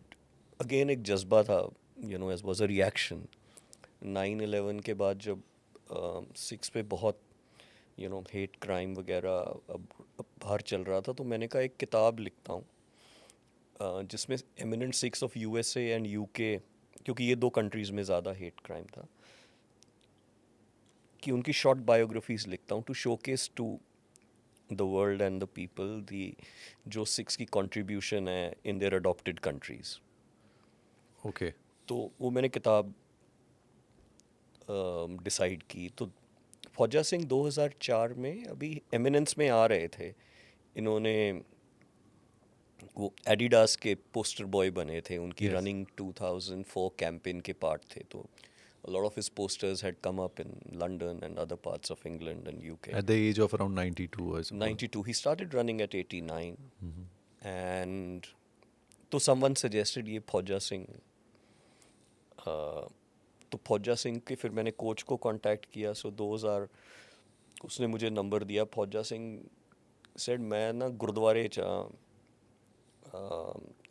again एक जज्बा था, एज वाज अ रिएक्शन. 9/11 के बाद जब सिक्स पे बहुत हेट क्राइम वगैरह अब बाहर चल रहा था, तो मैंने कहा एक किताब लिखता हूँ जिसमें eminent Sikhs of USA and UK, क्योंकि ये दो कंट्रीज़ में ज़्यादा हेट क्राइम था, कि उनकी शॉर्ट बायोग्राफीज लिखता हूँ to showcase to the world and the people दी जो सिक्स की कंट्रीब्यूशन है in their adopted countries. Okay. तो वो मैंने किताब डिसाइड की. तो फौजा सिंह 2004 में अभी एमिनेंस में आ रहे थे. इन्होंने वो एडिडास के पोस्टर बॉय बने थे, उनकी Yes. रनिंग 2004 कैंपेन के पार्ट थे. तो a lot of his posters had come up in London and other parts of England and UK. At the age of around 92, I suppose. 92. He started running at 89. And तो someone suggested ये फौजा सिंह. तो फौजा सिंह के फिर मैंने coach को contact किया. सो 2000 उसने मुझे नंबर दिया. फौजा सिंह सेड मैं ना गुरुद्वारे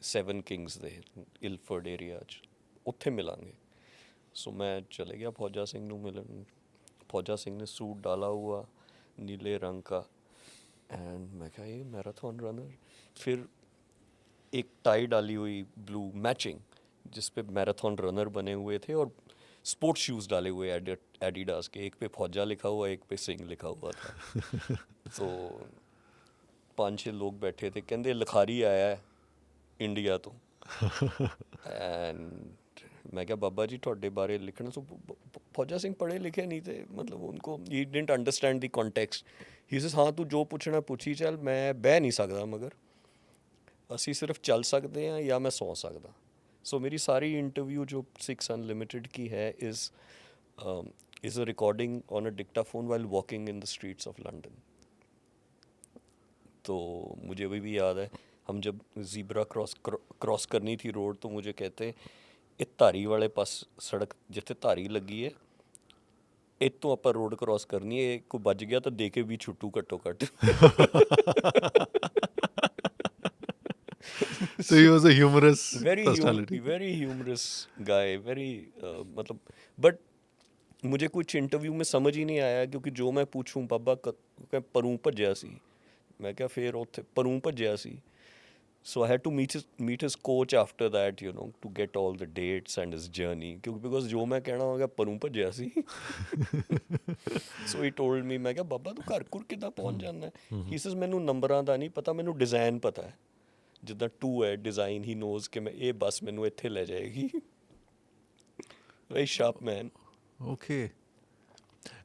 सेवन किंग्स दे इलफर्ड एरिया उत्थे मिलांगे. सो मैं चले गया फौजा सिंह नू मिलन. फौजा सिंह ने सूट डाला हुआ नीले रंग का, एंड मैं कहा ये मैराथन रनर. फिर एक टाई डाली हुई ब्लू मैचिंग जिस पे मैराथन रनर बने हुए थे, और स्पोर्ट्स शूज़ डाले हुए एडिडास के. एक पे फौजा लिखा हुआ, एक पे सिंह लिखा हुआ था. तो 5-6 लोग बैठे थे, कहते लिखारी आया है इंडिया तो. एंड मैं क्या बाबा जी थोड़े बारे लिखना. तो फौजा सिंह पढ़े लिखे नहीं थे, मतलब उनको he didn't understand the context. He says हाँ तू जो पुछना पुछी चल, मैं बह नहीं सकदा, मगर ਅਸੀਂ सिर्फ चल सकते हैं या मैं सौ सकदा. सो मेरी सारी इंटरव्यू जो सिक्स अनलिमिटेड की है is a recording on a Dictaphone while walking in the streets of London. तो मुझे अभी भी याद है, हम जब ज़ीब्रा क्रॉस करनी थी रोड, तो मुझे कहते ਇਹ ਧਾਰੀ ਵਾਲੇ ਪਾਸ ਸੜਕ ਜਿੱਥੇ ਧਾਰੀ ਲੱਗੀ ਹੈ इतों ਆਪਾਂ रोड क्रॉस करनी है, कोई बज गया तो दे के भी छुट्टू घट्टो घट So he was a humorous personality. Very humorous guy, very मतलब, बट मुझे कुछ इंटरव्यू में समझ ही नहीं आया, क्योंकि जो मैं पूछूं बाबा ਪਰੋਂ ਭੱਜਿਆ ਸੀ, ਮੈਂ ਕਿਹਾ ਫਿਰ ਉੱਥੇ ਪਰੋਂ ਭੱਜਿਆ ਸੀ, so I had to meet his coach after that, you know, to get all the dates and his journey, क्योंकि because ਜੋ ਮੈਂ ਕਹਿਣਾ ਹੋਗਾ ਪਰੋਂ ਭੱਜਿਆ ਸੀ so he told me, ਮੈਂ ਕਿਹਾ ਬਾਬਾ ਤੂੰ ਘਰ ਘੁਰ ਕਿੱਦਾਂ ਪਹੁੰਚ ਜਾਂਦਾ ਹੈ? he says ਮੈਨੂੰ ਨੰਬਰਾਂ ਦਾ ਨਹੀਂ ਪਤਾ, ਮੈਨੂੰ ਡਿਜ਼ਾਈਨ ਪਤਾ ਹੈ, ਜਿੱਦਾਂ 2 ਹੈ ਡਿਜ਼ਾਈਨ, ਹੀ ਨੋਜ਼ ਕਿ ਮੈਂ ਇਹ ਬੱਸ ਮੈਨੂੰ ਇੱਥੇ ਲੈ ਜਾਏਗੀ very sharp man. Okay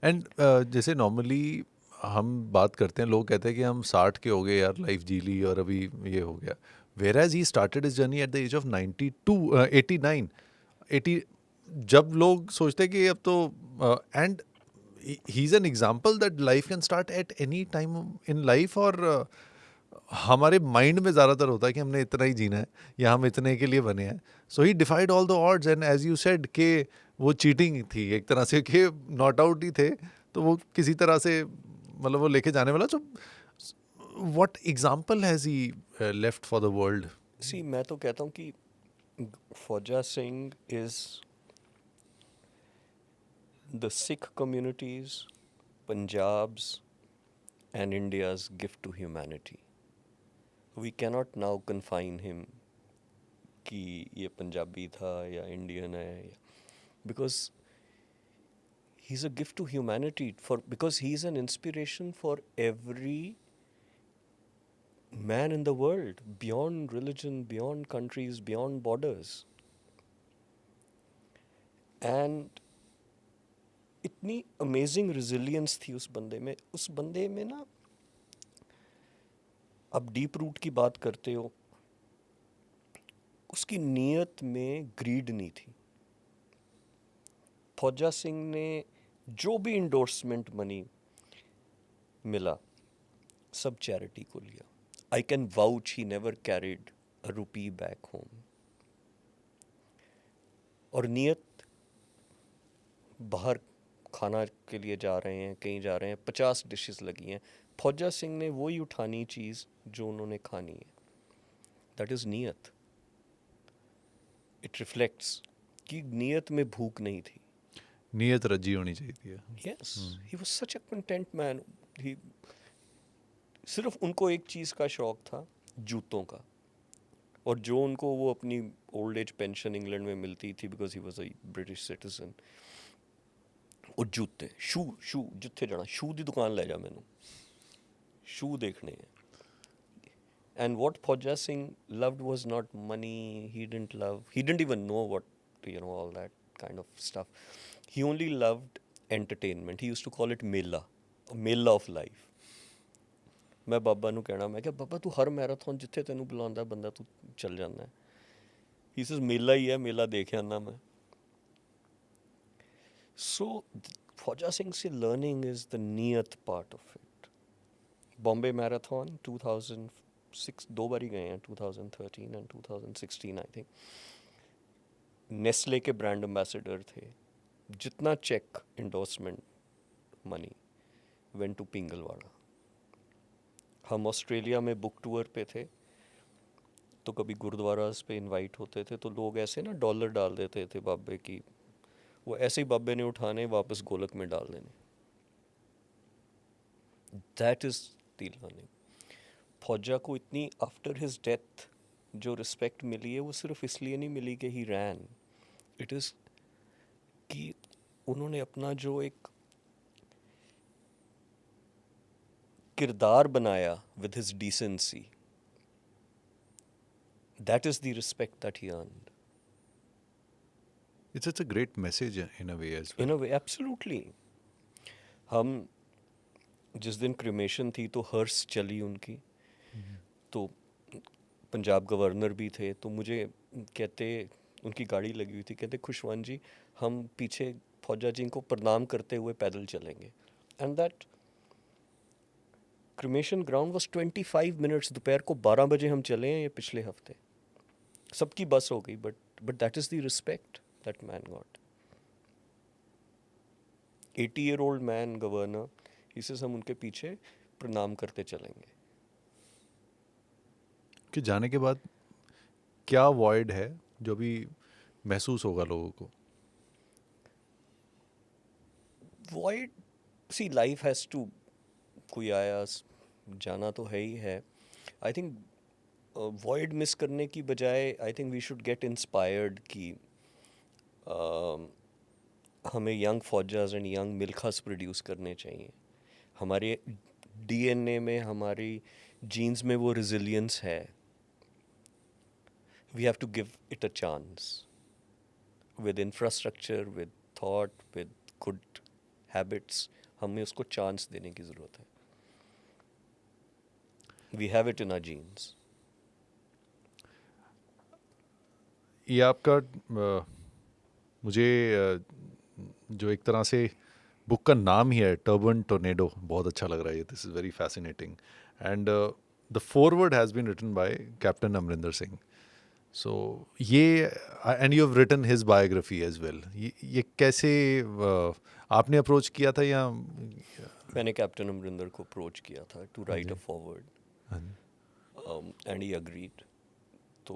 and जैसे नॉर्मली हम बात करते हैं, लोग कहते हैं कि हम 60 के हो गए यार, लाइफ जी ली और अभी ये हो गया, whereas he started his journey at the age of 89 80, जब लोग सोचते हैं कि अब तो and he is an example that life can start at any time in life, और हमारे माइंड में ज़्यादातर होता है कि हमने इतना ही जीना है या हम इतने के लिए बने हैं. So he defied all the odds, and as you said कि वो चीटिंग थी एक तरह से, कि नॉट आउट ही थे, तो वो किसी तरह से मतलब वो लेके जाने वाला. So what example has he left for the world? See, मैं तो कहता हूँ कि Fauja Singh is the Sikh communities, Punjab's, and India's gift to humanity. We cannot now confine him कि ये पंजाबी था या इंडियन है, because he's a gift to humanity, because he's an inspiration for every man in the world, beyond religion, beyond countries, beyond borders. And इतनी amazing resilience थी उस बंदे में ना. अब डीप रूट की बात करते हो, उसकी नीयत में ग्रीड नहीं थी. फौजा सिंह ने जो भी इंडोर्समेंट मनी मिला सब चैरिटी को लिया. I can vouch he never carried a rupee back home. और नीयत, बाहर खाना के लिए जा रहे हैं, कहीं जा रहे हैं, 50 डिशेस लगी हैं, फौजा सिंह ने वही उठानी चीज़ जो उन्होंने खानी है. दैट इज़ नीयत. इट रिफ्लेक्ट्स कि नीयत में भूख नहीं थी. नीयत रजी होनी चाहिए. Yes, he was such a content man. He सिर्फ उनको एक चीज़ का शौक था, जूतों का, और जो उनको वो अपनी ओल्ड एज पेंशन इंग्लैंड में मिलती थी, because he was a British citizen. और जूते, शू जिथे जाना शू की दुकान ले जा, मैनू शू देखने हैं. And what Fauja Singh loved was not money. He didn't even know what, all that kind of stuff. He only loved entertainment. He used to call it mela, a mela of life. मैं बाबा नू कहना, मैं क्या बाबा तू हर marathon जिथे तेनू बुलांदा बंदा तू चल जाना है. He says मेला ही है, मेला देख आना मैं. So Fauja Singh से learning is the niyat part of it. Bombay Marathon 2006 दो बारी गए हैं, 2013 and 2016 आई थिंक. नेस्ले के ब्रांड एम्बेसडर थे. जितना cheque endorsement money went to Pingalwara. हम ऑस्ट्रेलिया में बुक टूर पे थे, तो कभी गुरुद्वारास पे इनवाइट होते थे, तो लोग ऐसे ना डॉलर डाल देते थे बाबे की, वो ऐसे ही बाबे ने उठाने वापस गोलक में डाल देने. That is the learning. फौजा को इतनी आफ्टर हिज डेथ जो रिस्पेक्ट मिली है, वो सिर्फ इसलिए नहीं मिली कि ही रैन. इट इज़ कि उन्होंने अपना जो एक किरदार बनाया with his decency, that is the respect that he earned. It's such a great message in a way as well. In a way absolutely. हम जिस दिन क्रिमेशन थी तो हर्स चली उनकी, तो पंजाब गवर्नर भी थे, तो मुझे कहते, उनकी गाड़ी लगी हुई थी, कहते खुशवंत जी हम पीछे फौजा जी को प्रणाम करते हुए पैदल चलेंगे. And that cremation ground was 25 minutes. दोपहर को 12 बजे हम चले हैं, ये पिछले हफ्ते. सबकी बस हो गई, but that is the respect that man got. 80-year-old man governor, he says हम उनके पीछे प्रणाम करते चलेंगे. कि जाने के बाद क्या वॉइड है जो भी महसूस होगा लोगों को? Void, see life has to, कोई आया जाना तो है ही है. आई थिंक वॉइड मिस करने की बजाय I think we should get inspired कि हमें young Faujas and young Milkhas produce करने चाहिए. हमारे डीएनए में, हमारी जीन्स में वो रेजिलियंस है. We have to give it a chance with infrastructure, with thought, with good habits. हमें उसको चांस देने की ज़रूरत है. We have it in our genes. ये आपका मुझे जो एक तरह से बुक का नाम ही है, टर्बन टोर्नेडो, बहुत अच्छा लग रहा है. This is very fascinating. And the foreword has been written by captain Amarinder Singh. So ये, and you have written his biography as well. ये कैसे आपने अप्रोच किया था या? मैंने कैप्टन अमरिंदर को अप्रोच किया था टू राइट अ जी. फॉरवर्ड, हाँ जी. And he agreed. तो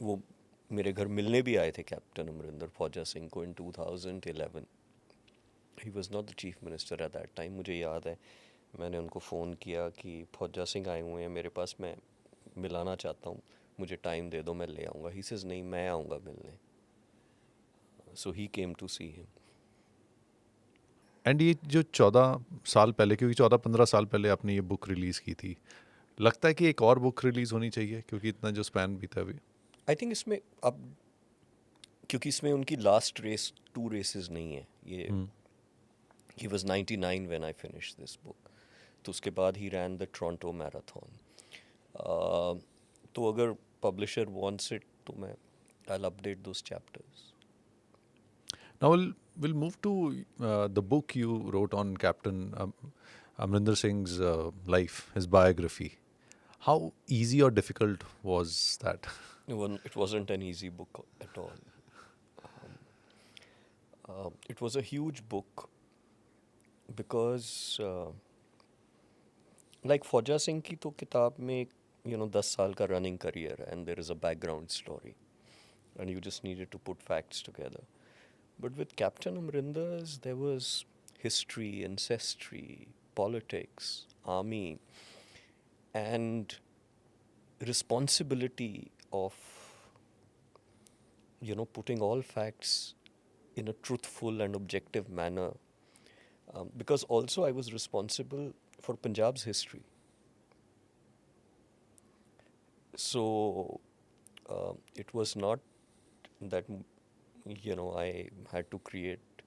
वो मेरे घर मिलने भी आए थे कैप्टन अमरिंदर फौजा सिंह को इन 2011. He was not the chief minister at that time. मुझे याद है मैंने उनको फ़ोन किया कि फौजा सिंह आए हुए हैं मेरे पास, मैं मिलाना चाहता हूँ, मुझे टाइम दे दो, मैं ले आऊँगा. ही सेज नहीं, मैं आऊँगा मिलने. So he came to see him. And ये जो 14 साल पहले, क्योंकि 14-15 साल पहले आपने ये बुक रिलीज़ की थी, लगता है कि एक और बुक रिलीज़ होनी चाहिए क्योंकि इतना जो स्पैन बीता अभी? आई थिंक इसमें अब, क्योंकि इसमें उनकी लास्ट रेस, 2 रेसेस नहीं है ये. He was 99 when I finish this book. तो उसके बाद ही रैन द टोरंटो मैराथन. तो अगर पब्लिशर वांट्स इट तो मैं, I will update those chapters. Now we'll move to the book you wrote on Captain Amrinder Singh's life, his biography. How easy or difficult was that? It wasn't an easy book at all. It was a huge book because like फौजा सिंह की तो किताब में 10 साल का running career है, and there is a background story and you just needed to put facts together. But with Captain Amrinder's, there was history, ancestry, politics, army, and responsibility of putting all facts in a truthful and objective manner. Because also I was responsible for Punjab's history. So it was not that I had to create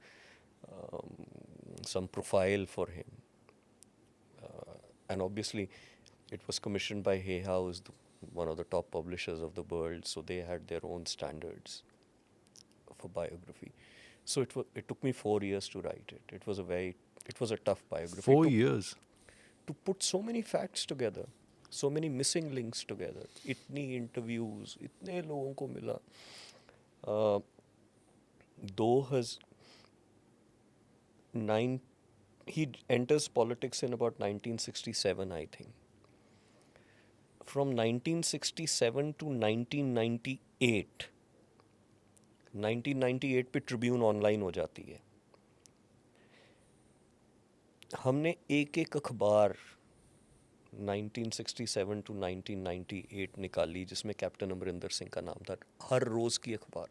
some profile for him. And obviously it was commissioned by Hay House, one of the top publishers of the world, so they had their own standards for biography. So it took me 4 years to write it. It was a tough biography. 4 years. To put so many facts together, so many missing links together. इतनी interviews, इतने लोगों को मिला. He enters politics in about 1967, I think. From 1967 to 1998, 1998 पे Tribune online हो जाती है. हमने एक एक अखबार 1967 टू 1998 निकाली जिसमें कैप्टन अमरिंदर सिंह का नाम था. हर रोज़ की अखबार.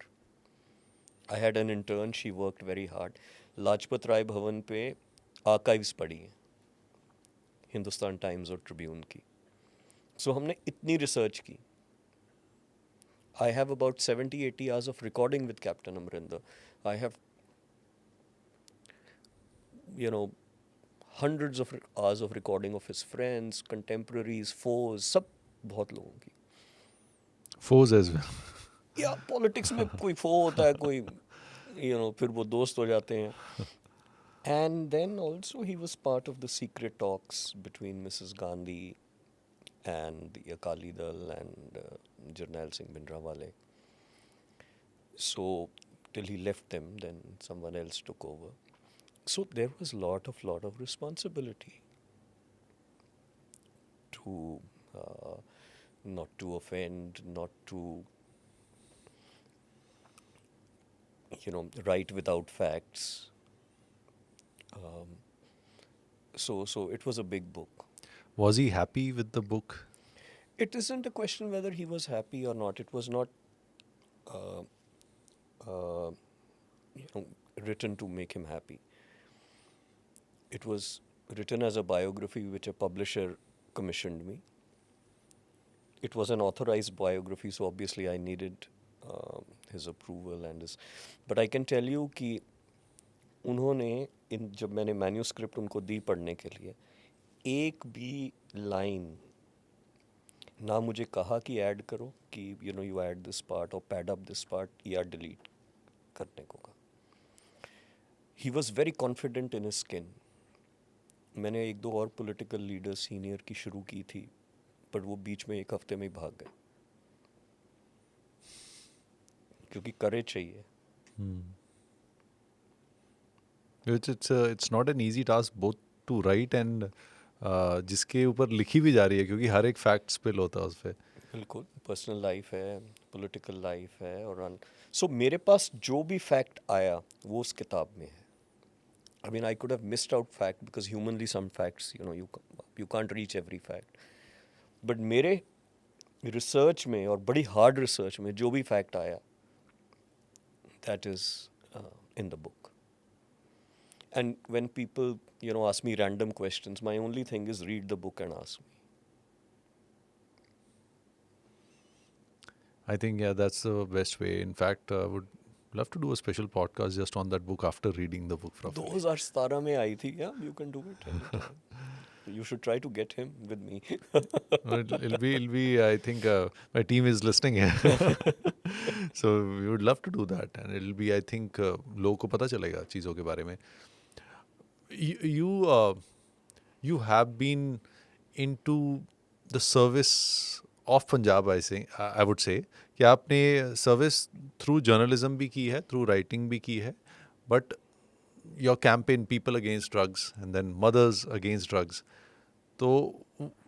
I had an intern, she worked very hard. Lajpat Rai Bhawan पे आर्काइव्स पड़ी हैं हिंदुस्तान टाइम्स और ट्रिब्यून की. सो हमने इतनी रिसर्च की. I have about 70-80 hours of recording with Captain Amrinder. I have, hundreds of hours of recording of his friends, contemporaries, foes, सब बहुत लोगों की. Foes as well. या पॉलिटिक्स में कोई फो होता है, कोई फिर वो दोस्त हो जाते हैं. And then also he was part of the secret talks between Mrs. Gandhi and the Akali Dal and Jarnail Singh Bhindranwale. So till he left them, then someone else took over. So there was lot of responsibility to uh, not to offend, not to, write without facts. Um, so it was a big book. Was he happy with the book? It isn't a question whether he was happy or not. It was not uh, uh, you know, written to make him happy. It was written as a biography which a publisher commissioned me. It was an authorized biography, so obviously I needed his approval and his. But I can tell you कि उन्होंने जब मैंने manuscript उनको दी पढ़ने के लिए, एक भी लाइन ना मुझे कहा कि ऐड करो कि यू ऐड दिस पार्ट और पैड अप दिस पार्ट या डिलीट करने को कहा. He was very confident in his skin. मैंने एक दो और पॉलिटिकल लीडर सीनियर की शुरू की थी, पर वो बीच में एक हफ्ते में ही भाग गए, क्योंकि करेज चाहिए. It's not an easy task both to write and जिसके ऊपर लिखी भी जा रही है, क्योंकि हर एक फैक्ट स्पिल होता है उस पर. बिल्कुल, पर्सनल लाइफ है, पॉलिटिकल लाइफ है, और सो मेरे पास जो भी फैक्ट आया वो उस किताब में है. I mean, I could have missed out fact because humanly some facts, you can't reach every fact. But मेरे रिसर्च में और बड़ी हार्ड रिसर्च में जो भी फैक्ट आया, that is in the book. And when people, ask me random questions, my only thing is read the book and ask me. I think, yeah, that's the best way. In fact, I would love to do a special podcast just on that book after reading the book properly. 2017 में आई थी. Yeah, you can do it anytime. You should try to get him with me. It'll be. I think my team is listening here, so we would love to do that, and it'll be. I think लोगों को पता चलेगा चीज़ों के बारे में. You have been into the service of Punjab. I would say कि आपने सर्विस थ्रू जर्नलिज्म भी की है, थ्रू राइटिंग भी की है, but your campaign people against drugs and then mothers against drugs, तो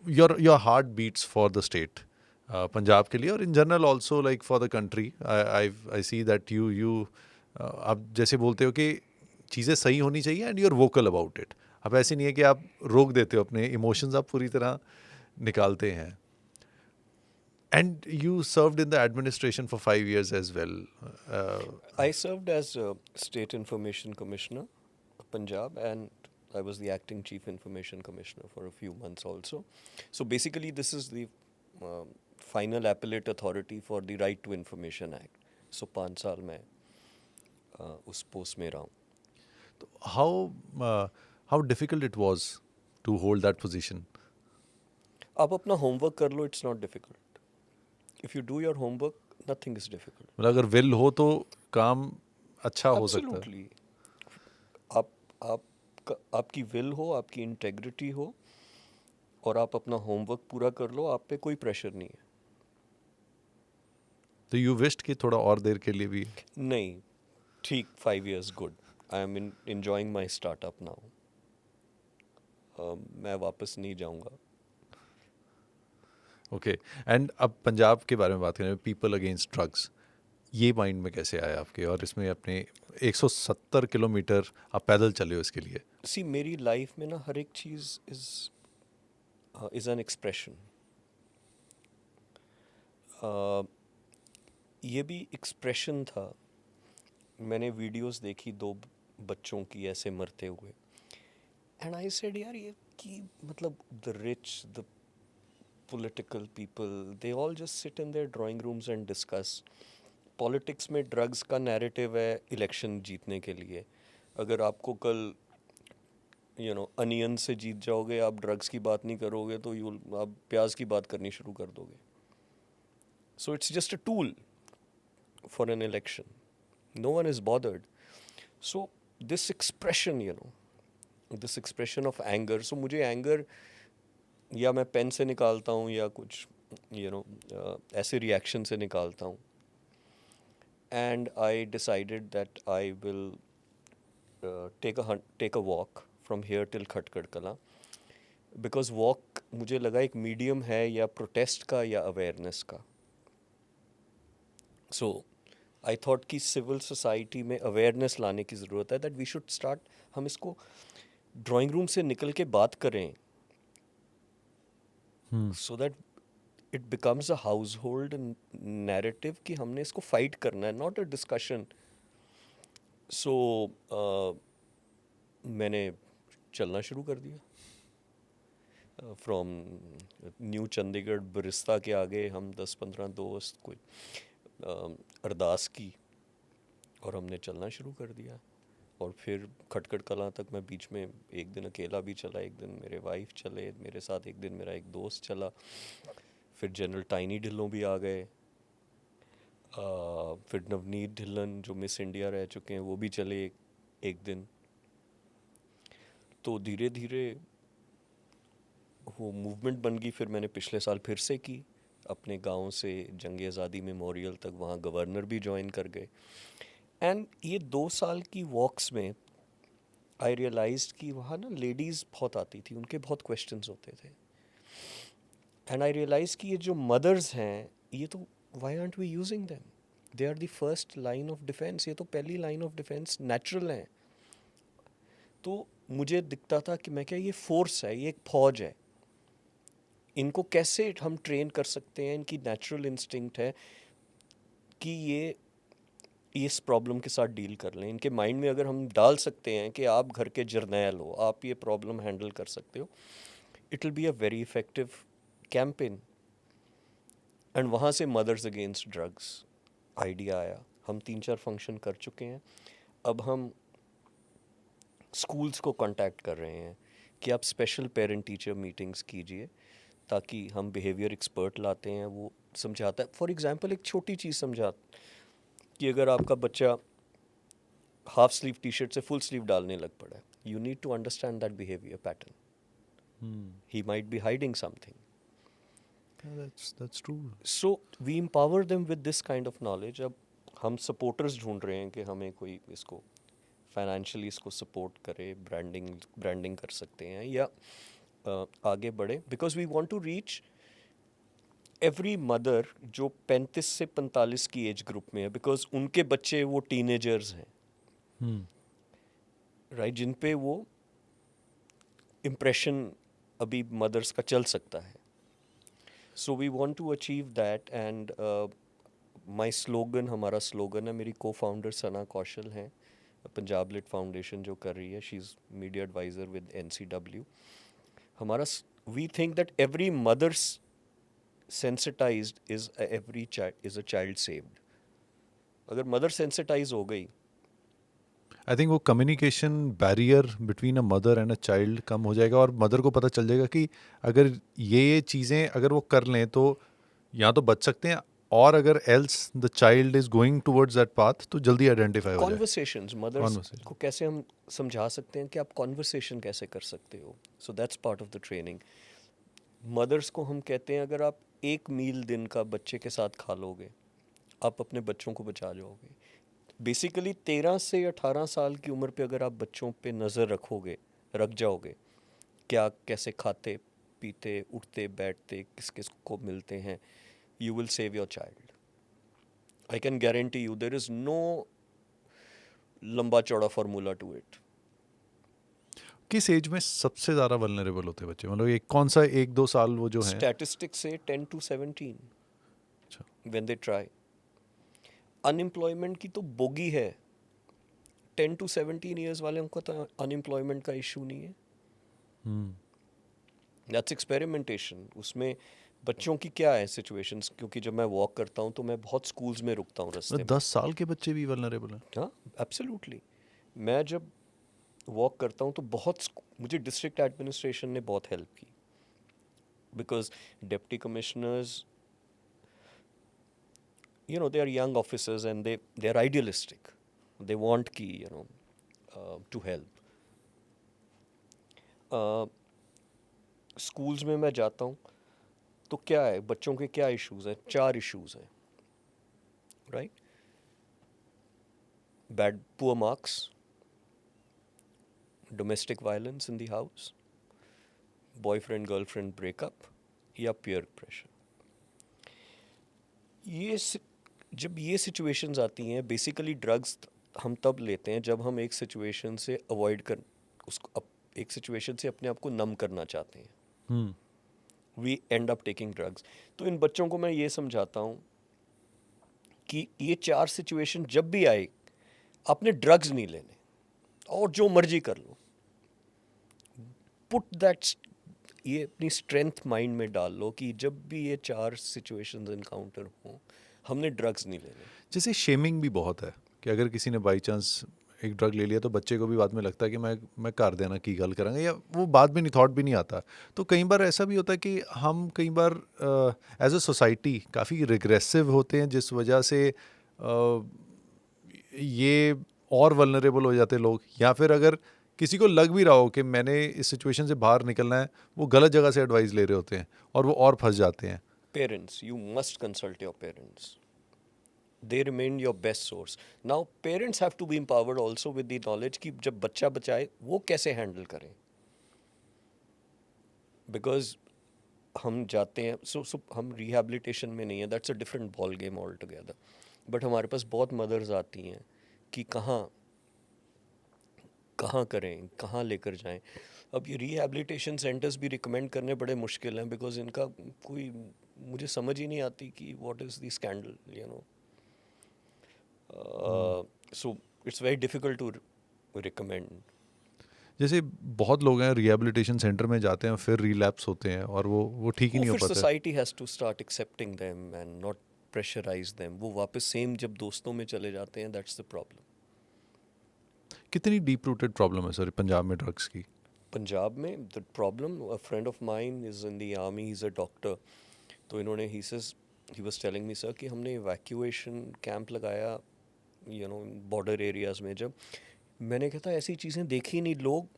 your heart beats for the state, Punjab के लिए, और in general also like for the country. I see that you आप जैसे बोलते हो कि चीज़ें सही होनी चाहिए and you're vocal about it. अब ऐसे नहीं है कि आप रोक देते हो, अपने इमोशंस आप पूरी तरह निकालते हैं. And you served in the administration for 5 years as well. I served as a State Information Commissioner, Punjab, and I was the acting Chief Information Commissioner for a few months also. So basically, this is the final appellate authority for the Right to Information Act. So 5 साल मैं उस post में रहा हूँ. How difficult it was to hold that position? आप अपना homework कर लो, it's not difficult. If you do your homework, nothing is difficult. मतलब अगर विल हो तो काम अच्छा हो सकता है. Absolutely. आपकी विल हो, आपकी इंटेग्रिटी हो, और आप अपना होमवर्क पूरा कर लो, आप पे कोई प्रेशर नहीं है. तो यू विश्ड कि थोड़ा और देर के लिए भी? नहीं, ठीक, 5 years good. I am enjoying my startup now. मैं वापस नहीं जाऊंगा. ओके. एंड अब पंजाब के बारे में बात करें, पीपल अगेंस्ट ड्रग्स, ये माइंड में कैसे आया आपके, और इसमें अपने 170 किलोमीटर आप पैदल चले हो इसके लिए? सी, मेरी लाइफ में ना हर एक चीज़ इज एन एक्सप्रेशन. ये भी एक्सप्रेशन था. मैंने वीडियोस देखी 2 बच्चों की ऐसे मरते हुए, एंड आई सेड यार, ये कि मतलब the rich, the political people, they all just sit in their drawing rooms and discuss. Politics में ड्रग्स का नैरेटिव है इलेक्शन जीतने के लिए. अगर आपको कल अनियन से जीत जाओगे, आप ड्रग्स की बात नहीं करोगे, तो आप प्याज की बात करनी शुरू कर दोगे. So it's just a tool for an election. No one is bothered. So this expression, this expression of anger. So मुझे एंगर या मैं पेन से निकालता हूँ या कुछ ऐसे रिएक्शन से निकालता हूँ. And I decided that I will take a walk from here till Khatkar Kalan, because walk मुझे लगा एक मीडियम है या प्रोटेस्ट का या अवेयरनेस का. सो आई थॉट कि सिविल सोसाइटी में अवेयरनेस लाने की ज़रूरत है, दैट वी शुड स्टार्ट, हम इसको ड्राइंग रूम से निकल के बात करें, so that it becomes a house hold narrative कि हमने इसको फाइट करना है, नॉट अ डिस्कशन. सो मैंने चलना शुरू कर दिया. फ्रॉम न्यू चंडीगढ़ बरिस्ता के आगे हम 10-15 दोस्त कोई अरदास की और हमने चलना शुरू कर दिया. और फिर खटखड़ कलां तक मैं बीच में एक दिन अकेला भी चला, एक दिन मेरे वाइफ चले मेरे साथ, एक दिन मेरा एक दोस्त चला, फिर जनरल टाइनी ढिल्लों भी आ गए, फिर नवनीत ढिल्लन जो मिस इंडिया रह चुके हैं वो भी चले एक दिन. तो धीरे धीरे वो मूवमेंट बन गई. फिर मैंने पिछले साल फिर से की, अपने गांव से जंग आज़ादी मेमोरियल तक, वहाँ गवर्नर भी ज्वाइन कर गए. एंड ये 2 साल की वॉक्स में आई रियलाइज्ड कि वहाँ ना लेडीज़ बहुत आती थी, उनके बहुत क्वेश्चंस होते थे. एंड आई रियलाइज कि ये जो मदर्स हैं, ये तो why aren't we using them, they are the first line of defence, ये तो पहली लाइन ऑफ डिफेंस नेचुरल हैं. तो मुझे दिखता था कि मैं क्या, ये फोर्स है, ये एक फौज है, इनको कैसे हम ट्रेन कर सकते हैं, इनकी नेचुरल इंस्टिंक्ट है कि ये इस प्रॉब्लम के साथ डील कर लें. इनके माइंड में अगर हम डाल सकते हैं कि आप घर के जर्नैल हो, आप ये प्रॉब्लम हैंडल कर सकते हो, it will be a very effective campaign. And वहाँ से मदर्स अगेंस्ट ड्रग्स आइडिया आया. हम 3-4 फंक्शन कर चुके हैं. अब हम स्कूल्स को कांटेक्ट कर रहे हैं कि आप स्पेशल पेरेंट टीचर मीटिंग्स कीजिए, ताकि हम बिहेवियर एक्सपर्ट लाते हैं, वो समझाता है. फॉर एग्जांपल एक छोटी चीज़ समझा कि अगर आपका बच्चा हाफ स्लीव टी शर्ट से फुल स्लीव डालने लग पड़ा है, you need to understand that behaviour pattern. He might be hiding something. that's true. So we empower them with this kind of knowledge. अब हम सपोर्टर्स ढूंढ रहे हैं कि हमें कोई इसको फाइनेंशियली इसको सपोर्ट करे, ब्रांडिंग कर सकते हैं या आगे बढ़े, because we want to reach every mother जो 35 से 45 की एज ग्रुप में है, बिकॉज उनके बच्चे वो टीनेजर्स हैं, राइट, जिन पे वो इम्प्रेशन अभी मदर्स का चल सकता है. So we want to achieve that. And my slogan, हमारा स्लोगन है, मेरी को फाउंडर सना कौशल हैं, पंजाब लिट फाउंडेशन जो कर रही है, she is media advisor with NCW. हमारा we think that every mother's sensitized is every child is a child saved. अगर मदर सेंसिटाइज हो गई, आई थिंक वो communication barrier between a mother and a child कम हो जाएगा, और mother को पता चल जाएगा कि अगर ये चीज़ें अगर वो कर लें तो या तो बच सकते हैं, और अगर else the child is going towards that path तो जल्दी आइडेंटिफाई हो जाए. Conversations mothers Conversation. को कैसे हम समझा सकते हैं कि आप कॉन्वर्सेशन कैसे कर सकते हो. So that's part of the training. Mothers को हम कहते हैं, अगर आप एक मील दिन का बच्चे के साथ खा लोगे, आप अपने बच्चों को बचा जाओगे. बेसिकली 13 से 18 साल की उम्र पे अगर आप बच्चों पे नज़र रख जाओगे, क्या कैसे खाते पीते उठते बैठते किस किस को मिलते हैं, you will save your child. I can guarantee you, there is no लंबा चौड़ा फार्मूला टू इट. किस एज में सबसे ज़्यादा वल्नरेबल होते हैं बच्चे, मतलब एक कौन सा 1-2 साल वो जो है? स्टैटिस्टिक्स से 10 to 17 अच्छा. When they try. अनएम्प्लॉयमेंट की तो बोगी है. 10 to 17 ईयर्स वाले उनको तो अनएम्प्लॉयमेंट का इशू नहीं है. That's experimentation. उसमें बच्चों की क्या है सिचुएशंस, क्योंकि जब मैं वॉक करता हूँ तो मैं बहुत स्कूल्स में रुकता हूँ रास्ते में. 10 साल के बच्चे भी वल्नरेबल हैं? हाँ, एब्सोल्युटली. मैं जब वॉक करता हूँ तो मुझे डिस्ट्रिक्ट एडमिनिस्ट्रेशन ने बहुत हेल्प की, because deputy commissioners, they are young officers and they are idealistic. They want to help. Schools में मैं जाता हूँ तो क्या है, बच्चों के क्या इश्यूज हैं? 4 इश्यूज हैं, right. Poor marks, domestic violence in the house, boyfriend girlfriend breakup या पीयर प्रेशर। जब ये सिचुएशंस आती हैं, बेसिकली ड्रग्स हम तब लेते हैं जब हम एक सिचुएशन से अवॉइड कर उसको एक सिचुएशन से अपने आप को नम करना चाहते हैं, we end up taking drugs. तो इन बच्चों को मैं ये समझाता हूँ कि ये 4 सिचुएशन जब भी आए, आपने ड्रग्स नहीं लेने और जो मर्जी कर लो। पुट दैट, ये अपनी स्ट्रेंथ माइंड में डाल लो कि जब भी ये 4 सिचुएशंस इनकाउंटर हों, हमने ड्रग्स नहीं लेने। जैसे शेमिंग भी बहुत है कि अगर किसी ने बाई चांस एक ड्रग ले लिया तो बच्चे को भी बाद में लगता है कि मैं कर देना की गल करांगा, या वो बाद में नहीं, थॉट भी नहीं आता। तो कई बार ऐसा भी होता है कि हम कई बार एज अ सोसाइटी काफ़ी रिग्रेसिव होते हैं, जिस वजह से ये और वल्नरेबल हो जाते हैं लोग। या फिर अगर किसी को लग भी रहा हो कि मैंने इस सिचुएशन से बाहर निकलना है, वो गलत जगह से एडवाइस ले रहे होते हैं और वो और फंस जाते हैं। Parents, you must consult your parents. They remain your best source. Now parents have to be empowered also with the knowledge कि जब बच्चा बचाए वो कैसे हैंडल करें। बिकॉज हम जाते हैं, सो हम रिहेबिलिटेशन में नहीं है, that's a different ball game all together. But हमारे पास बहुत मदर्स आती हैं कि कहाँ करें, कहाँ लेकर जाएं। अब ये रिहेबिलिटेशन सेंटर्स भी रिकमेंड करने बड़े मुश्किल हैं, बिकॉज इनका कोई मुझे समझ ही नहीं आती कि what is the scandal, you know. So it's very difficult to recommend. जैसे बहुत लोग हैं रिहेबिलिटेशन सेंटर में जाते हैं फिर रिलैप्स होते हैं और वो ठीक ही वो नहीं हो फिर पाता है। Society has to start accepting them and not pressurise them. वो वापस सेम जब दोस्तों में चले जाते हैं, दैट्स द प्रॉब्लम। कितनी डीप रूटेड प्रॉब्लम है सर पंजाब में ड्रग्स की? पंजाब में the problem, a friend of mine is in the army, he is a doctor. तो इन्होंने he was telling me sir कि हमने इवैक्यूएशन कैंप लगाया, यू नो, बॉर्डर एरियाज़ में। जब मैंने कहा था ऐसी चीज़ें देखी नहीं, लोग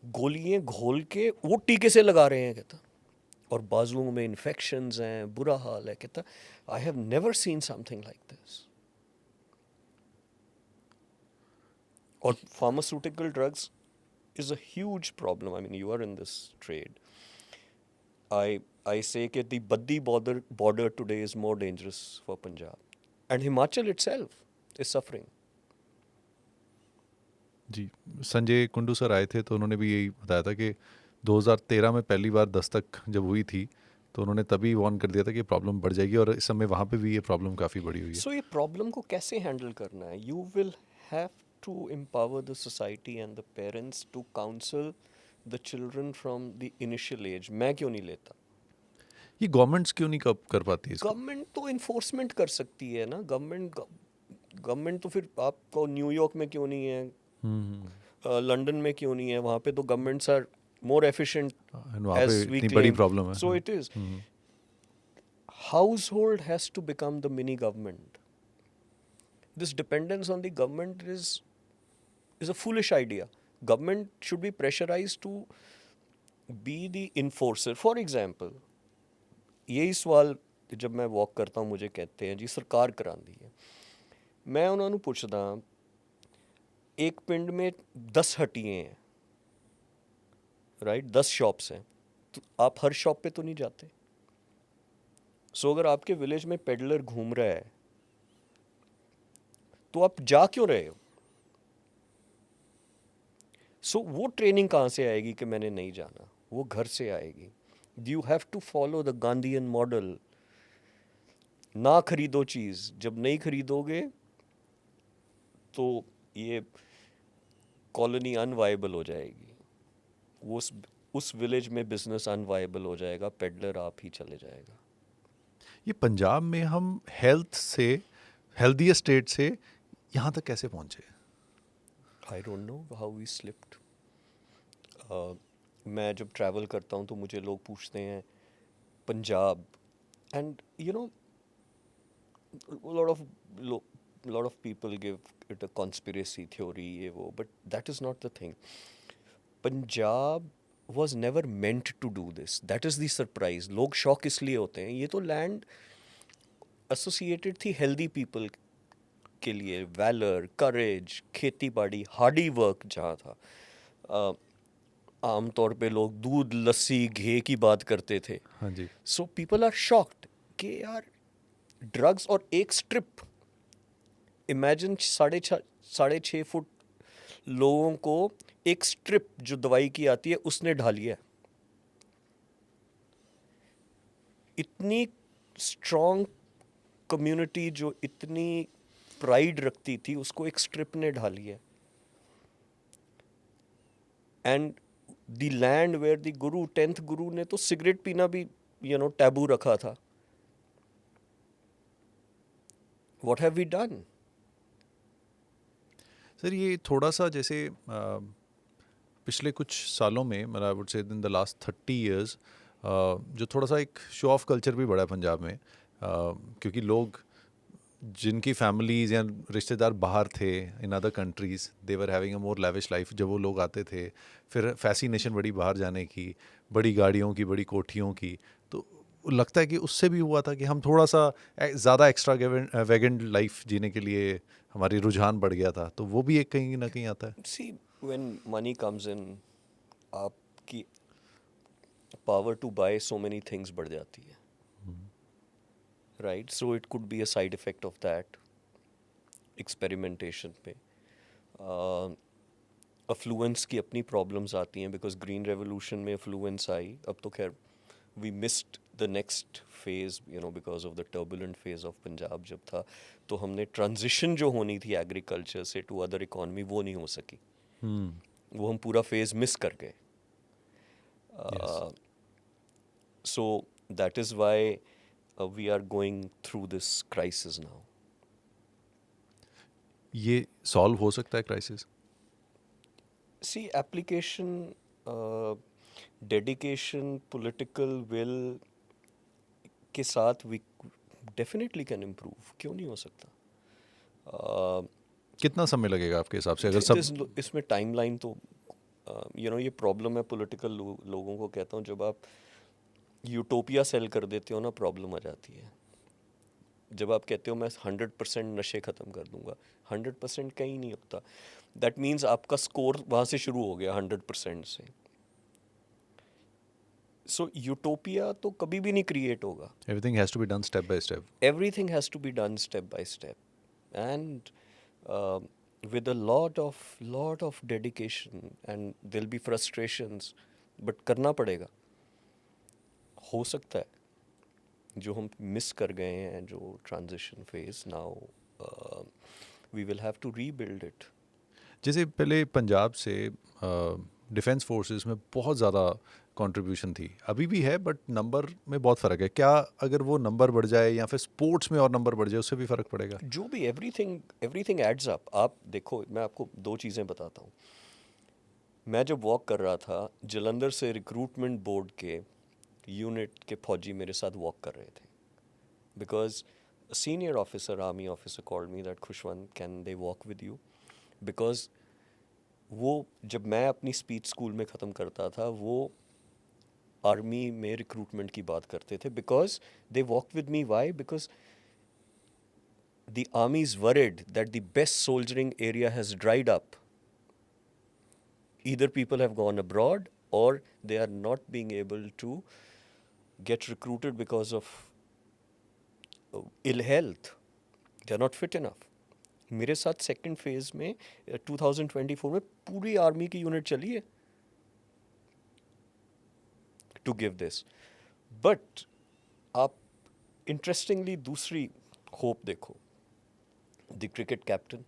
गोलियाँ घोल के वो टीके से लगा रहे हैं, कहता, और बाजुओं में इन्फेक्शंस हैं, बुरा हाल है। कहता I have never seen something like this. और pharmaceutical drugs is a huge problem. I mean, you are in this trade. I say that the Baddi border today is more dangerous for Punjab. And Himachal itself is suffering. जी, Sanjay Kundu sir आए थे तो उन्होंने भी यही बताया था कि 2013 में पहली बार दस्तक जब हुई थी तो उन्होंने तभी वार्न कर दिया था कि प्रॉब्लम बढ़ जाएगी, और इस समय वहाँ पे भी ये प्रॉब्लम काफ़ी बड़ी हुई है। So ये प्रॉब्लम को कैसे हैंडल करना है? You will have to empower the society and the parents to counsel the children from the initial age. मैं क्यों नहीं लेता? ये गवर्नमेंट्स क्यों नहीं कर पाती इसको? गवर्नमेंट तो इन्फोर्समेंट कर सकती है ना। गवर्नमेंट तो फिर आपको न्यूयॉर्क में क्यों नहीं है, लंदन में क्यों नहीं है? वहाँ पे तो governments are more efficient And वहाँ पे as we इतनी बड़ी claim. प्रॉब्लम है। So it is. Household has to become the mini government. This dependence on the government is a foolish idea. Government should be pressurized to be the enforcer. For example, यही सवाल जब मैं walk करता हूँ मुझे कहते हैं जी सरकार करांदी है। मैं उन्होंने पूछदा एक पिंड में 10 हट्टियाँ हैं, राइट, 10 शॉप्स हैं, तो आप हर शॉप पे तो नहीं जाते। सो अगर आपके विलेज में पेडलर घूम रहा है तो आप जा क्यों रहे हो? सो वो ट्रेनिंग कहाँ से आएगी कि मैंने नहीं जाना? वो घर से आएगी। You have to follow the Gandhian model. ना खरीदो चीज़, जब नहीं खरीदोगे तो ये कॉलोनी अनवाइबल हो जाएगी, उस विलेज में बिजनेस अनवाइबल हो जाएगा, पेडलर आप ही चले जाएगा। ये पंजाब में हम हेल्दी स्टेट से यहाँ तक कैसे पहुँचे? I don't know how we slipped. मैं जब ट्रैवल करता हूँ तो मुझे लोग पूछते हैं Punjab, and you know lot of people give it a conspiracy theory, ये वो, but that is not the thing. Punjab was never meant to do this. That is the surprise. लोग शॉक इसलिए होते हैं, ये तो लैंड एसोसिएटेड थी healthy people के लिए वैलर, करेज, खेती बाड़ी, हार्डी वर्क जहाँ था। आमतौर पे लोग दूध, लस्सी, घी की बात करते थे। हाँ जी। सो पीपल आर शॉक्ड कि यार ड्रग्स और एक स्ट्रिप, इमेजिन 6.5 फुट लोगों को एक स्ट्रिप जो दवाई की आती है उसने ढाली है। इतनी स्ट्रॉन्ग कम्युनिटी जो इतनी प्राइड रखती थी उसको एक स्ट्रिप ने ढाली है। And the land where the guru, 10th गुरु ने तो सिगरेट पीना भी टैबू रखा था। What have we done? Sir ये थोड़ा सा जैसे पिछले कुछ सालों में, मतलब आई वुड से इन द लास्ट 30 इयर्स, जो थोड़ा सा एक शो ऑफ कल्चर भी बढ़ा है पंजाब में, क्योंकि लोग जिनकी फैमिलीज या रिश्तेदार बाहर थे in other countries, they were having a more lavish life. जब वो लोग आते थे, फिर फैसिनेशन बड़ी बाहर जाने की, बड़ी गाड़ियों की, बड़ी कोठियों की, तो लगता है कि उससे भी हुआ था कि हम थोड़ा सा ज़्यादा एक्स्ट्रा वैगेंड लाइफ जीने के लिए हमारी रुझान बढ़ गया था। तो वो भी एक कहीं ना कहीं आता है। See, when money comes in, आपकी power to buy so many things बढ़ जाती है, right? So it could be a side effect of that experimentation पे। अफ्लुएंस की अपनी प्रॉब्लम्स आती हैं, बिकॉज ग्रीन रेवोल्यूशन में अफ्लुएंस आई। अब तो खैर we missed the next phase, because of the turbulent phase of Punjab जब था, तो हमने ट्रांजिशन जो होनी थी एग्रीकल्चर से टू अदर इकॉनमी वो नहीं हो सकी। वो हम पूरा फेज मिस कर गए। So that is why we are going through this crisis now. ये सॉल्व हो सकता है crisis? See, application, dedication, political will के साथ we definitely can improve. क्यों नहीं हो सकता? कितना समय लगेगा आपके हिसाब से, अगर सब? इसमें टाइमलाइन तो ये प्रॉब्लम है पॉलिटिकल लोगों को। कहता हूँ जब आप यूटोपिया सेल कर देते हो ना, प्रॉब्लम आ जाती है। जब आप कहते हो मैं 100% नशे ख़त्म कर दूंगा, 100% कहीं नहीं होता। दैट मीन्स आपका स्कोर वहाँ से शुरू हो गया 100% से। सो यूटोपिया तो कभी भी नहीं क्रिएट होगा। Everything has to be done step by step. Everything has to be done step by step, and with a lot of dedication, and there'll be frustrations, but करना पड़ेगा। हो सकता है जो हम मिस कर गए हैं, जो transition phase, now we will have to rebuild it. जैसे पहले पंजाब से डिफेंस फोर्सेस में बहुत ज़्यादा कंट्रीब्यूशन थी, अभी भी है, बट नंबर में बहुत फ़र्क है। क्या अगर वो नंबर बढ़ जाए या फिर स्पोर्ट्स में और नंबर बढ़ जाए, उससे भी फ़र्क पड़ेगा? जो भी एवरीथिंग एड्स अप। आप देखो, मैं आपको दो चीज़ें बताता हूँ। मैं जब वॉक कर रहा था, जलंधर से रिक्रूटमेंट बोर्ड के यूनिट के फौजी मेरे साथ वॉक कर रहे थे, because senior officer, army officer called me that Khushwant, can they walk with you? Because वो जब मैं अपनी स्पीच स्कूल में ख़त्म करता था, वो आर्मी में रिक्रूटमेंट की बात करते थे, because they walk with me. Why? Because the army is worried that the best soldiering area has dried up. Either people have gone abroad or they are not being able to get recruited because of ill health. They are not fit enough. मेरे साथ second phase में 2024 में पूरी army की unit चली है to give this. But आप interestingly दूसरी होप देखो, the cricket captain,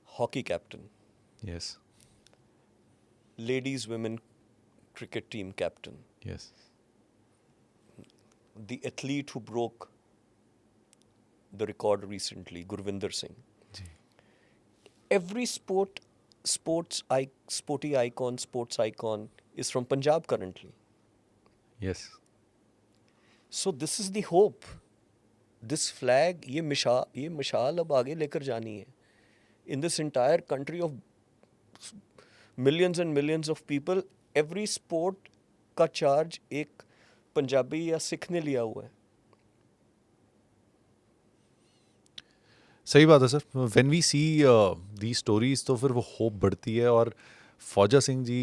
hockey captain, yes, ladies women cricket team captain, yes, the athlete who broke the record recently, Gurvinder Singh. जी, Every sporty icon, sports icon is from Punjab currently. Yes. So this is the hope. This flag, ये मिसाल अब आगे लेकर जानी है। In this entire country of millions and millions of people, every sport का charge एक पंजाबी या सिख ने लिया हुआ है। सही बात है sir. When we see the stories तो फिर वो होप बढ़ती है. और फौजा सिंह जी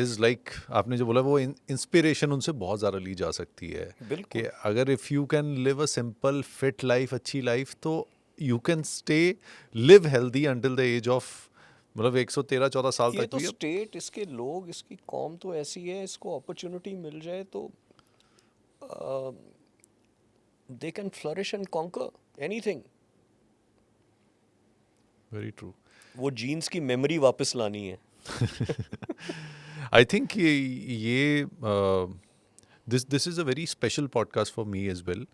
इज़ लाइक आपने जो बोला वो इंस्पिरेशन उनसे बहुत ज़्यादा ली जा सकती है कि बिल्कुल. अगर if you can live a simple fit life, अच्छी लाइफ, तो you can stay live healthy until the age of मतलब 113-14 साल ये तक तो भी. अब स्टेट, इसके लोग, इसकी कौम तो ऐसी है, इसको अपॉर्चुनिटी मिल जाए तो they can flourish and conquer anything. Very true. वो जीन्स की मेमोरी वापस लानी है. आई थिंक ये this is a very special podcast for me as well,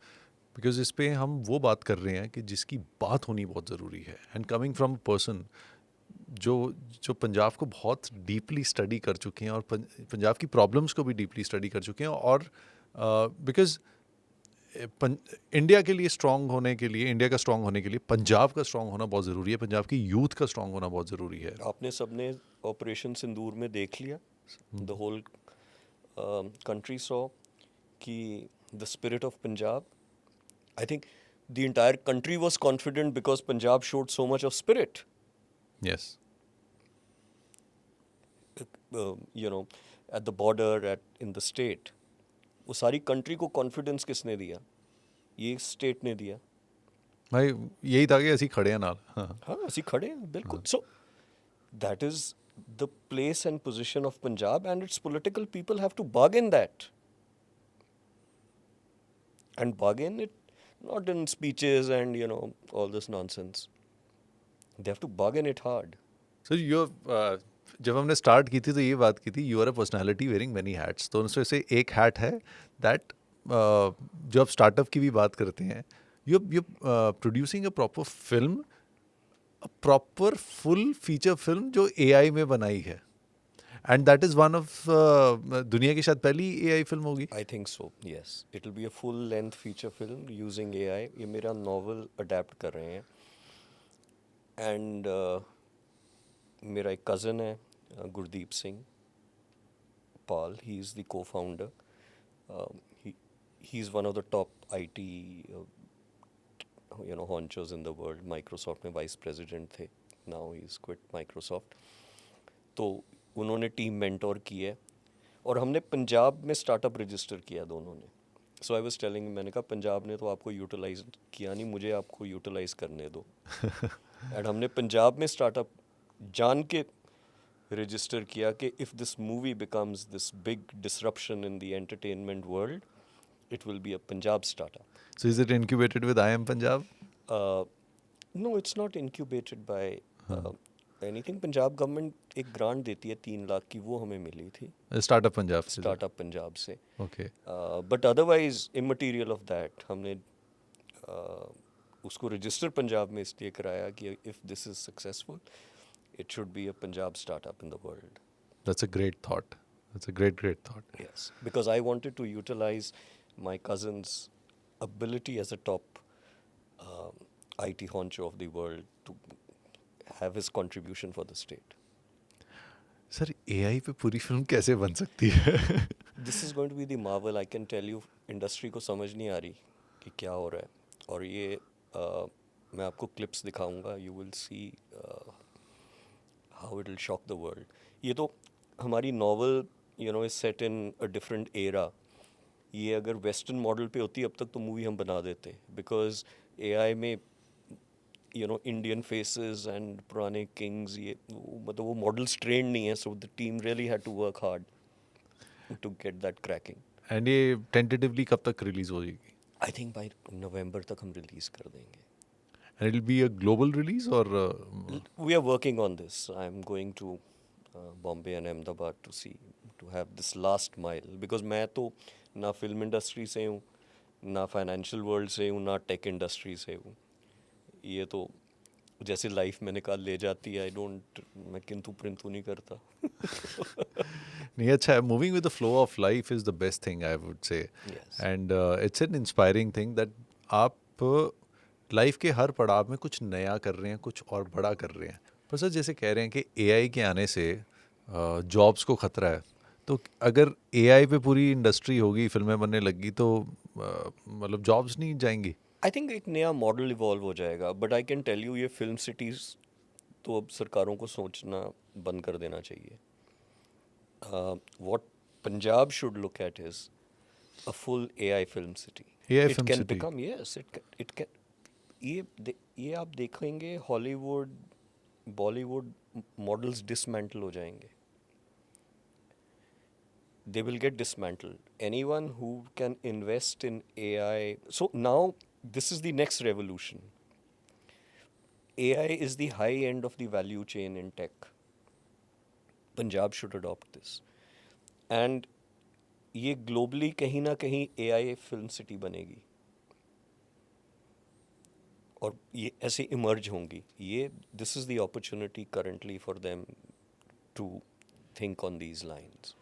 because इस पे हम वो बात कर रहे हैं कि जिसकी बात होनी बहुत ज़रूरी है. And coming from a person जो जो पंजाब को बहुत डीपली स्टडी कर चुके हैं और पंजाब की प्रॉब्लम्स को भी डीपली स्टडी कर चुके हैं. और बिकॉज इंडिया के लिए स्ट्रांग होने के लिए, इंडिया का स्ट्रांग होने के लिए पंजाब का स्ट्रांग होना बहुत ज़रूरी है. पंजाब की यूथ का स्ट्रांग होना बहुत ज़रूरी है. आपने सबने ऑपरेशन सिंदूर में देख लिया. द होल कंट्री सॉ कि the spirit of Punjab. I think the entire country was confident because Punjab showed so much of spirit. Yes. You know, at the border, at in the state. वो सारी country को confidence किसने दिया? ये state ने दिया. भाई यही था कि ऐसे ही खड़े हैं नाल. हाँ. हाँ, ਅਸੀਂ खड़े हैं बिल्कुल. सो that is the place and position of Punjab, and its political people have to bargain that, and bargain it not in speeches and all this nonsense. They have to bargain it hard. Sir you जब हमने start की थी तो ये बात की थी you are a personality wearing many hats. तो उसमें से एक हैट है दैट जो आप स्टार्टअप की भी बात करते हैं, you producing a proper film, a proper full feature film जो एआई में बनाई है. And that is one of दुनिया की शायद पहली एआई फिल्म होगी. I think so. Yes, it will be a full length feature film using AI. ये मेरा novel adapt कर रहे हैं. And मेरा एक cousin है, Gurdeep Singh Pal. He is the co-founder. He's one of the top IT honchos in the world. Microsoft में vice president थे. Now he's quit Microsoft. तो उन्होंने टीम मेंटोर की है और हमने पंजाब में स्टार्टअप रजिस्टर किया दोनों ने. सो आई वाज टेलिंग, मैंने कहा पंजाब ने तो आपको यूटिलाइज किया नहीं, मुझे आपको यूटिलाइज करने दो. एंड हमने पंजाब में स्टार्टअप जान के रजिस्टर किया कि if this movie becomes this big disruption in the entertainment world, it will be a Punjab startup. So is it incubated with I am Punjab? No, it's not incubated by anything. Punjab government एक grant देती है 3 लाख की, वो हमें मिली थी startup Punjab से. Startup Punjab से. Okay. But otherwise immaterial of that हमने उसको रजिस्टर पंजाब में इसलिए कराया कि if this is successful, it should be a Punjab startup in the world. That's a great thought. That's a great thought. Yes, because I wanted to utilize my cousin's ability as a top IT honcho of the world to have his contribution for the state. Sir AI पे पूरी film कैसे बन सकती है? This is going to be the marvel. I can tell you, industry को समझ नहीं आ रही कि क्या हो रहा है. और ये मैं आपको क्लिप्स दिखाऊंगा. You will see how it will shock the world. ये तो हमारी novel is set in a different era. ये अगर वेस्टर्न मॉडल पे होती अब तक तो मूवी हम बना देते, बिकॉज एआई में इंडियन फेसेस एंड पुराने किंग्स, ये मतलब वो मॉडल्स ट्रेंड नहीं है. So the team really had to work hard to get that cracking. And ये टेंटेटिवली कब तक रिलीज हो जाएगी? आई थिंक बाय नवंबर तक हम रिलीज कर देंगे. And it will be a global release और We are working on this. I'm going to Bombay and Ahmedabad to have this last mile, because मैं तो ना फिल्म इंडस्ट्री से हूँ, ना फाइनेंशियल वर्ल्ड से हूँ, ना टेक इंडस्ट्री से हूँ. ये तो जैसे लाइफ मैंने कहा ले जाती है. मैं किंतु परंतु नहीं करता. नहीं, अच्छा है. Moving with the flow of life is the best thing I would से. Yes. And it's an inspiring thing that आप लाइफ के हर पड़ाव में कुछ नया कर रहे हैं, कुछ और बड़ा कर रहे हैं. पर सर जैसे कह रहे हैं कि एआई के आने से जॉब्स को खतरा है, तो अगर एआई पे पूरी इंडस्ट्री होगी, फिल्में बनने लगी, तो मतलब जॉब्स नहीं जाएंगी? आई थिंक एक नया मॉडल इवॉल्व हो जाएगा, but I can tell you ये फिल्म सिटीज़ तो अब सरकारों को सोचना बंद कर देना चाहिए. What Punjab should look at is a full AI film city. AI It film can city. become, yes, it can. ये आप देखेंगे हॉलीवुड बॉलीवुड मॉडल्स डिसमेंटल हो जाएंगे. They will get dismantled. Anyone who can invest in AI. So now this is the next revolution. AI is the high end of the value chain in tech. Punjab should adopt this. And ये globally कहीं ना कहीं AI film city बनेगी और ये ऐसे emerge होंगी. ये this is the opportunity currently for them to think on these lines.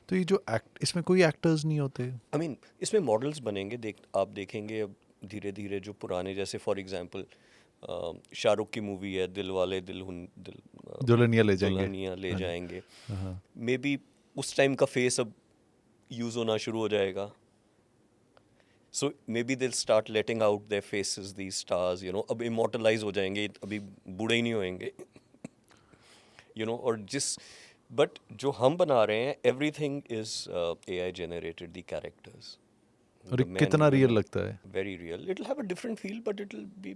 तो ये जो एक्ट, इसमें कोई एक्टर्स नहीं होते? आई मीन इसमें मॉडल्स बनेंगे. आप देखेंगे अब धीरे धीरे जो पुराने, जैसे फॉर एग्जांपल शाहरुख की मूवी है दुल्हनिया ले जाएंगे. दुल्हनिया ले हाँ जी. जाएंगे. हाँ. मे बी उस टाइम का फेस अब यूज़ होना शुरू हो जाएगा. So maybe they'll start letting out their faces, the stars, you know. अब इमोर्टलाइज हो जाएंगे, अभी बूढ़े ही नहीं होएंगे. यू नो, और बट जो हम बना रहे हैं, everything is AI generated, the characters. और ये कितना रियल लगता है? Very real. It'll have a different feel, but it'll be,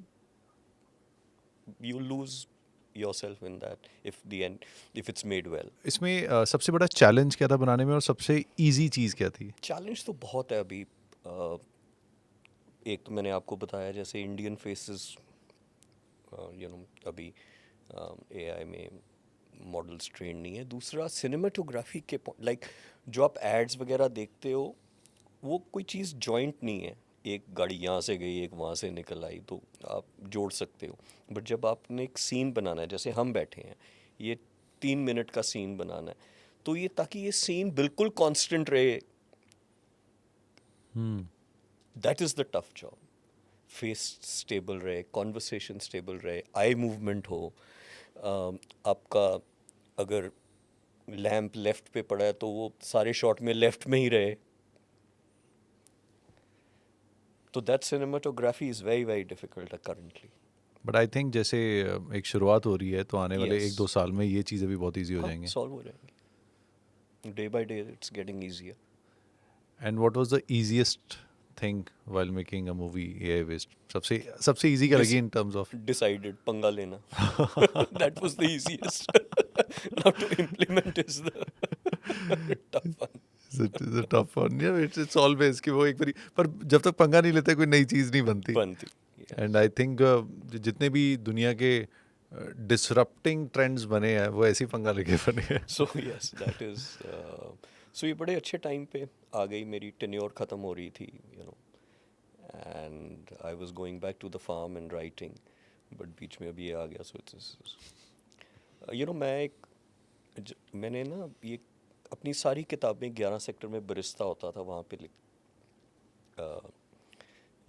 you lose yourself in that if it's made well. इसमें सबसे बड़ा चैलेंज क्या था बनाने में और सबसे इजी चीज़ क्या थी? चैलेंज तो बहुत है अभी. एक तो मैंने आपको बताया, जैसे इंडियन फेसेस, यू नो, अभी AI में मॉडल्स ट्रेन नहीं है. दूसरा सिनेमाटोग्राफी के लाइक जो आप एड्स वगैरह देखते हो, वो कोई चीज़ जॉइंट नहीं है. एक गाड़ी यहाँ से गई, एक वहाँ से निकल आई, तो आप जोड़ सकते हो. बट जब आपने एक सीन बनाना है, जैसे हम बैठे हैं, ये 3 मिनट का सीन बनाना है, तो ये ताकि ये सीन बिल्कुल कांस्टेंट रहे, that is the tough job. Face stable रहे, कॉन्वर्सेशन स्टेबल रहे, आई मूवमेंट हो. आपका अगर लैंप लेफ्ट पे पड़ा है तो वो सारे शॉट में लेफ्ट में ही रहे. तो that cinematography is very very difficult currently. But I think जैसे एक शुरुआत हो रही है, तो आने वाले Yes. 1-2 साल में ये चीज़ें भी बहुत ईजी हो जाएंगी. सॉल्व हो जाएंगे. Day by day it's getting easier. And what was the easiest thing while making a movie AI based? सबसे इजी क्या लगी इन टर्म्स ऑफ? Decided, पंगा लेना. That was the easiest. Now to implement is the tough one. It's a tough one. Yeah, it's always कि वो एक बारी, पर जब तक पंगा नहीं लेते कोई नई चीज़ नहीं बनती. बनती. एंड आई थिंक जितने भी दुनिया के डिसरप्टिंग ट्रेंड्स बने हैं, वो ऐसी पंगा लेके बने हैं. So yes, that is. So ये बड़े अच्छे टाइम पे आ गई. मेरी टेन्योर ख़त्म हो रही थी, you know, and I was going back to the farm and writing, but बीच में अभी ये आ गया. So it's you know, मैंने ना ये अपनी सारी किताबें 11 सेक्टर में बरिस्ता होता था, वहाँ पे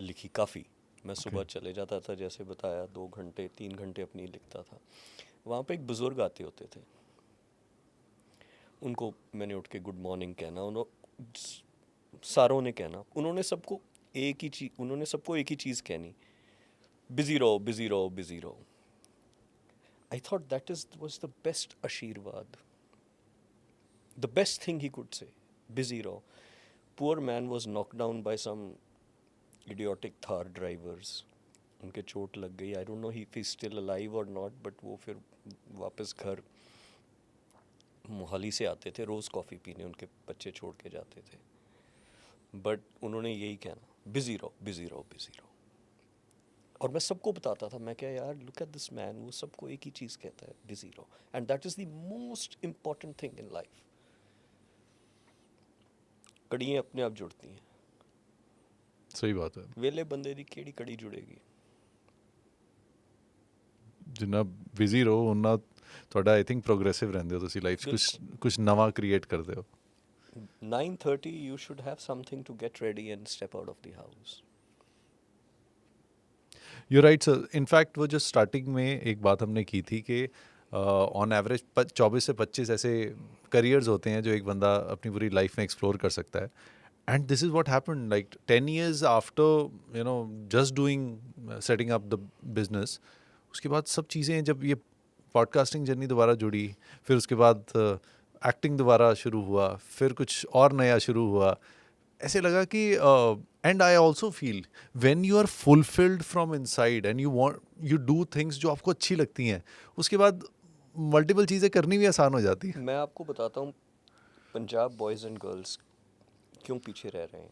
लिखी काफ़ी. मैं सुबह चले जाता था, जैसे बताया, 2 घंटे 3 घंटे अपनी लिखता था. वहाँ पे एक बुज़ुर्ग आते होते थे, उनको मैंने उठ के गुड मॉर्निंग कहना, सारों ने कहना, उन्होंने सबको एक ही चीज़ कहनी, बिज़ी रहो बिज़ी रहो बिज़ी रहो. I thought that was the best आशीर्वाद, the best thing he could say, busy रहो. Poor man was knocked down by some idiotic Thar drivers. उनके चोट लग गई. I don't know if he's still alive or not, but वो फिर वापस घर मोहाली से आते थे रोज़ कॉफ़ी पीने, उनके बच्चे छोड़ के जाते थे. बट उन्होंने यही कहना, बिज़ी रहो बिज़ी रहो बिज़ी रहो. और मैं सबको बताता था, मैं क्या यार, लुक एट दिस मैन, वो सबको एक ही चीज़ कहता है, बिज़ी रहो. And that is the most important thing in life. कड़ियाँ अपने आप जुड़ती हैं. सही बात है. वेले बंदे दी केड़ी कड़ी जुड़ेगी. जिन्ना बिजी रहो उन्ना ਤੁਹਾਡਾ आई थिंक प्रोग्रेसिव ਰਹਿੰਦੇ ਹੋ ਤੁਸੀਂ ਲਾਈਫ 'ਚ, ਕੁਝ ਨਵਾਂ ਕ੍ਰੀਏਟ ਕਰਦੇ ਹੋ. 9:30 you should have something to get ready and step out of the house. You're right sir. In fact वो जो स्टार्टिंग में एक बात हमने की थी कि ऑन एवरेज 24 से 25 ऐसे करियर्स होते हैं जो एक बंदा अपनी पूरी लाइफ में एक्सप्लोर कर सकता है. And this is what happened like 10 years after, you know, just doing, setting up the business. उसके बाद सब चीज़ें जब ये पॉडकास्टिंग जर्नी दोबारा जुड़ी, फिर उसके बाद एक्टिंग दोबारा शुरू हुआ, फिर कुछ और नया शुरू हुआ, ऐसे लगा कि and I also feel when you are fulfilled from inside and you do things जो आपको अच्छी लगती हैं, उसके बाद मल्टीपल चीज़ें करनी भी आसान हो जाती है. मैं आपको बताता हूँ पंजाब बॉयज़ एंड गर्ल्स क्यों पीछे रह रहे हैं.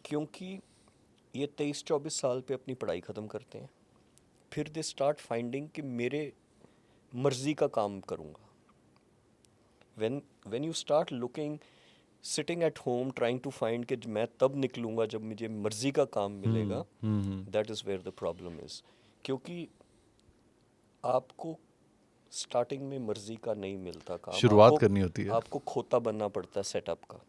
क्योंकि ये 23-24 साल पे अपनी पढ़ाई ख़त्म करते हैं, फिर दे स्टार्ट फाइंडिंग कि मेरे मर्ज़ी का काम करूँगा. when you start looking sitting at home trying to find कि मैं तब निकलूँगा जब मुझे मर्ज़ी का काम मिलेगा, that is where the problem is. क्योंकि आपको स्टार्टिंग में मर्ज़ी का नहीं मिलता काम, शुरुआत करनी होती है. आपको खोता बनना पड़ता है सेटअप का.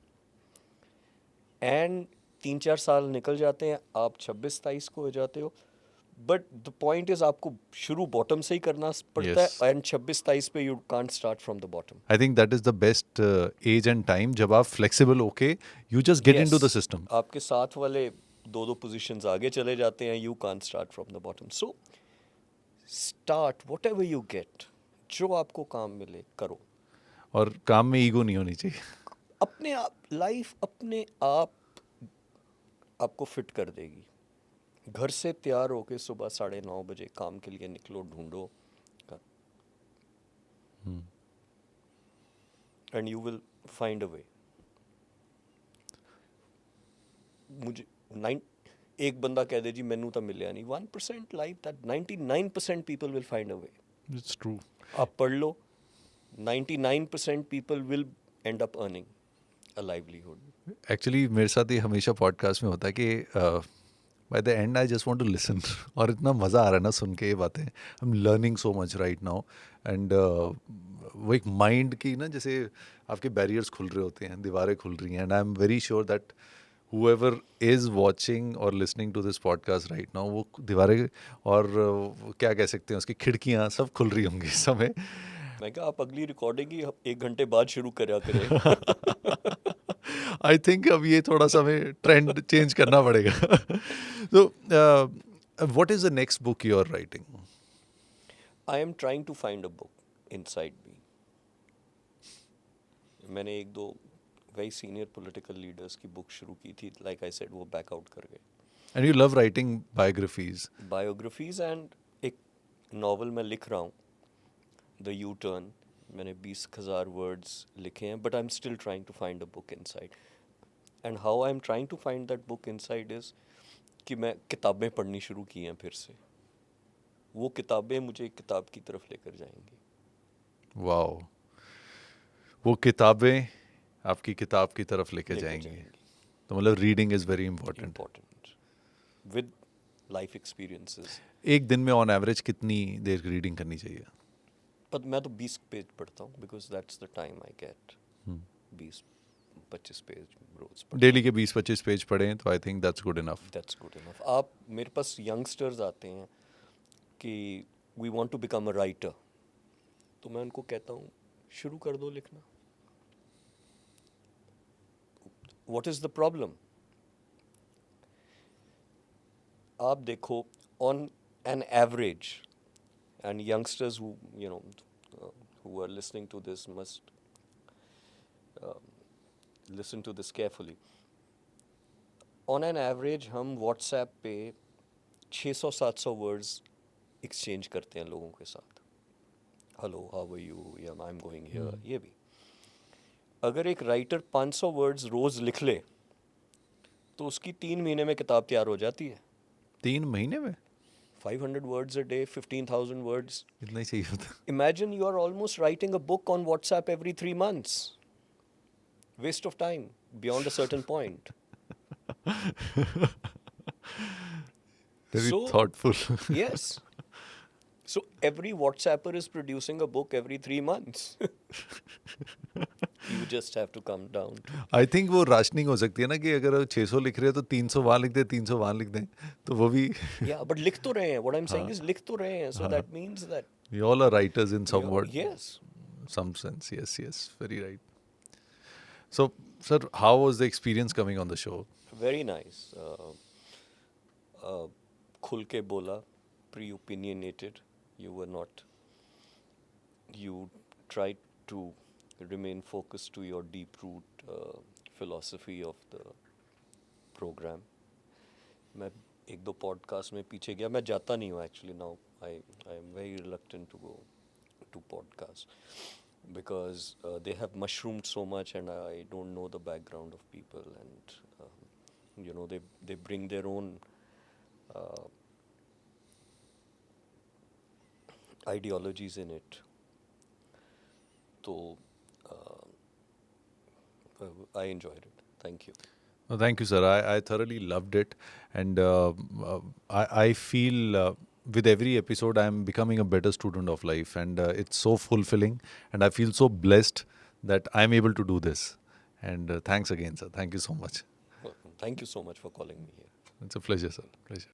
एंड 3-4 साल निकल जाते हैं, आप 26-27 को हो जाते हो, बट द पॉइंट इज आपको शुरू बॉटम से ही करना पड़ता Yes. है. एंड 26-27 पे you can't start from the bottom. I think that is the best age and time जब आप flexible होके you just get into the system. आपके साथ वाले 2-2 पोजीशंस आगे चले जाते हैं, you can't start from the bottom. So start whatever you get, जो आपको काम मिले करो. और काम में ईगो नहीं होनी चाहिए. अपने आप लाइफ अपने आप आपको फिट कर देगी. घर से तैयार होके सुबह 9:30 बजे काम के लिए निकलो, ढूंढो, and you will find a way. मुझे एक बंदा कह दे जी मैनू तो मिलिया नहीं. 1% life that 99% people will find a way. It's true. आप पढ़ लो, 99% people will end up earning a livelihood. Actually मेरे साथ ये हमेशा पॉडकास्ट में होता है कि by the end I just want to listen. और इतना मज़ा आ रहा है ना सुन के ये बातें. I am learning so much right now. And वो एक माइंड की ना, जैसे आपके बैरियर्स खुल रहे होते हैं, दीवारें खुल रही हैं. And I am very sure that whoever is watching or listening to this podcast right now, वो दीवारें और क्या कह सकते हैं उसकी खिड़कियाँ सब खुल रही होंगी इस समय. मैं कहा आप अगली रिकॉर्डिंग ही 1 घंटे बाद शुरू करा करें. आई थिंक अब ये थोड़ा सा हमें ट्रेंड चेंज करना पड़ेगा. तो what is the next book you are writing? I am trying to find a book inside me. मैंने 1-2 वेरी सीनियर पॉलिटिकल लीडर्स की बुक शुरू की थी. लाइक आई सेड वो बैकआउट कर गए. And you love writing biographies एंड एक नॉवल मैं लिख रहा हूँ, द यू टर्न. मैंने 20,000 वर्ड्स लिखे हैं, but I am still trying to find a book inside. And how I am trying to find that book inside is कि मैं किताबें पढ़नी शुरू की हैं फिर से. वो किताबें मुझे एक किताब की तरफ लेकर जाएंगी. वाओ. वो किताबें आपकी किताब की तरफ लेके जाएंगी. तो मतलब reading is very important. Important with life experiences. एक दिन में ऑन एवरेज कितनी देर रीडिंग करनी चाहिए? पर मैं तो 20 पेज पढ़ता हूँ, because that's the time I get. 20-25 page रोज. डेली के 20-25 पेज पढ़ें तो I think that's good enough. That's good enough. आप मेरे पास यंगस्टर्स आते हैं कि we want to become a writer, तो मैं उनको कहता हूँ शुरू कर दो लिखना. What is the problem? आप देखो on an average, and youngsters who who are listening to this must listen to this carefully. On an average हम WhatsApp पे 600-700 वर्ड्स एक्सचेंज करते हैं लोगों के साथ. हेलो, हाउ आर यू, या आई एम गोइंग हियर. ये भी अगर एक राइटर 500 वर्ड्स रोज लिख ले तो उसकी 3 महीने में किताब तैयार हो जाती है. 3 महीने में 500 words a day, 15,000 words. इतना ही चाहिए होता. Imagine you are almost writing a book on WhatsApp every 3 months. Waste of time beyond a certain point. Very So- thoughtful. Yes. So every WhatsApper is producing a book every 3 months. You just have to come down. I think वो rationing हो सकती है ना कि अगर 600 लिख रहे हैं तो 300 वहाँ लिख दें, 300 वहाँ लिख दें, तो वो भी. Yeah, but लिख तो रहे हैं. What I'm saying is लिख तो रहे हैं. So that means that We all are writers in some word. yes. some sense. Yes, very right. So, sir, how was the experience coming on the show? Very nice. खुल के बोला, pre-opinionated. You were not. You tried to remain focused to your deep-root philosophy of the program. मैं एक दो podcast में पीछे गया. मैं जाता नहीं हूँ actually now. I am very reluctant to go to podcasts because they have mushroomed so much and I don't know the background of people, and they bring their own uh, ideologies in it. So I enjoyed it. Thank you. Oh, thank you, sir. I thoroughly loved it. And I feel with every episode, I'm becoming a better student of life. And it's so fulfilling. And I feel so blessed that I'm able to do this. And thanks again, sir. Thank you so much. Thank you so much for calling me here. It's a pleasure, sir. Pleasure.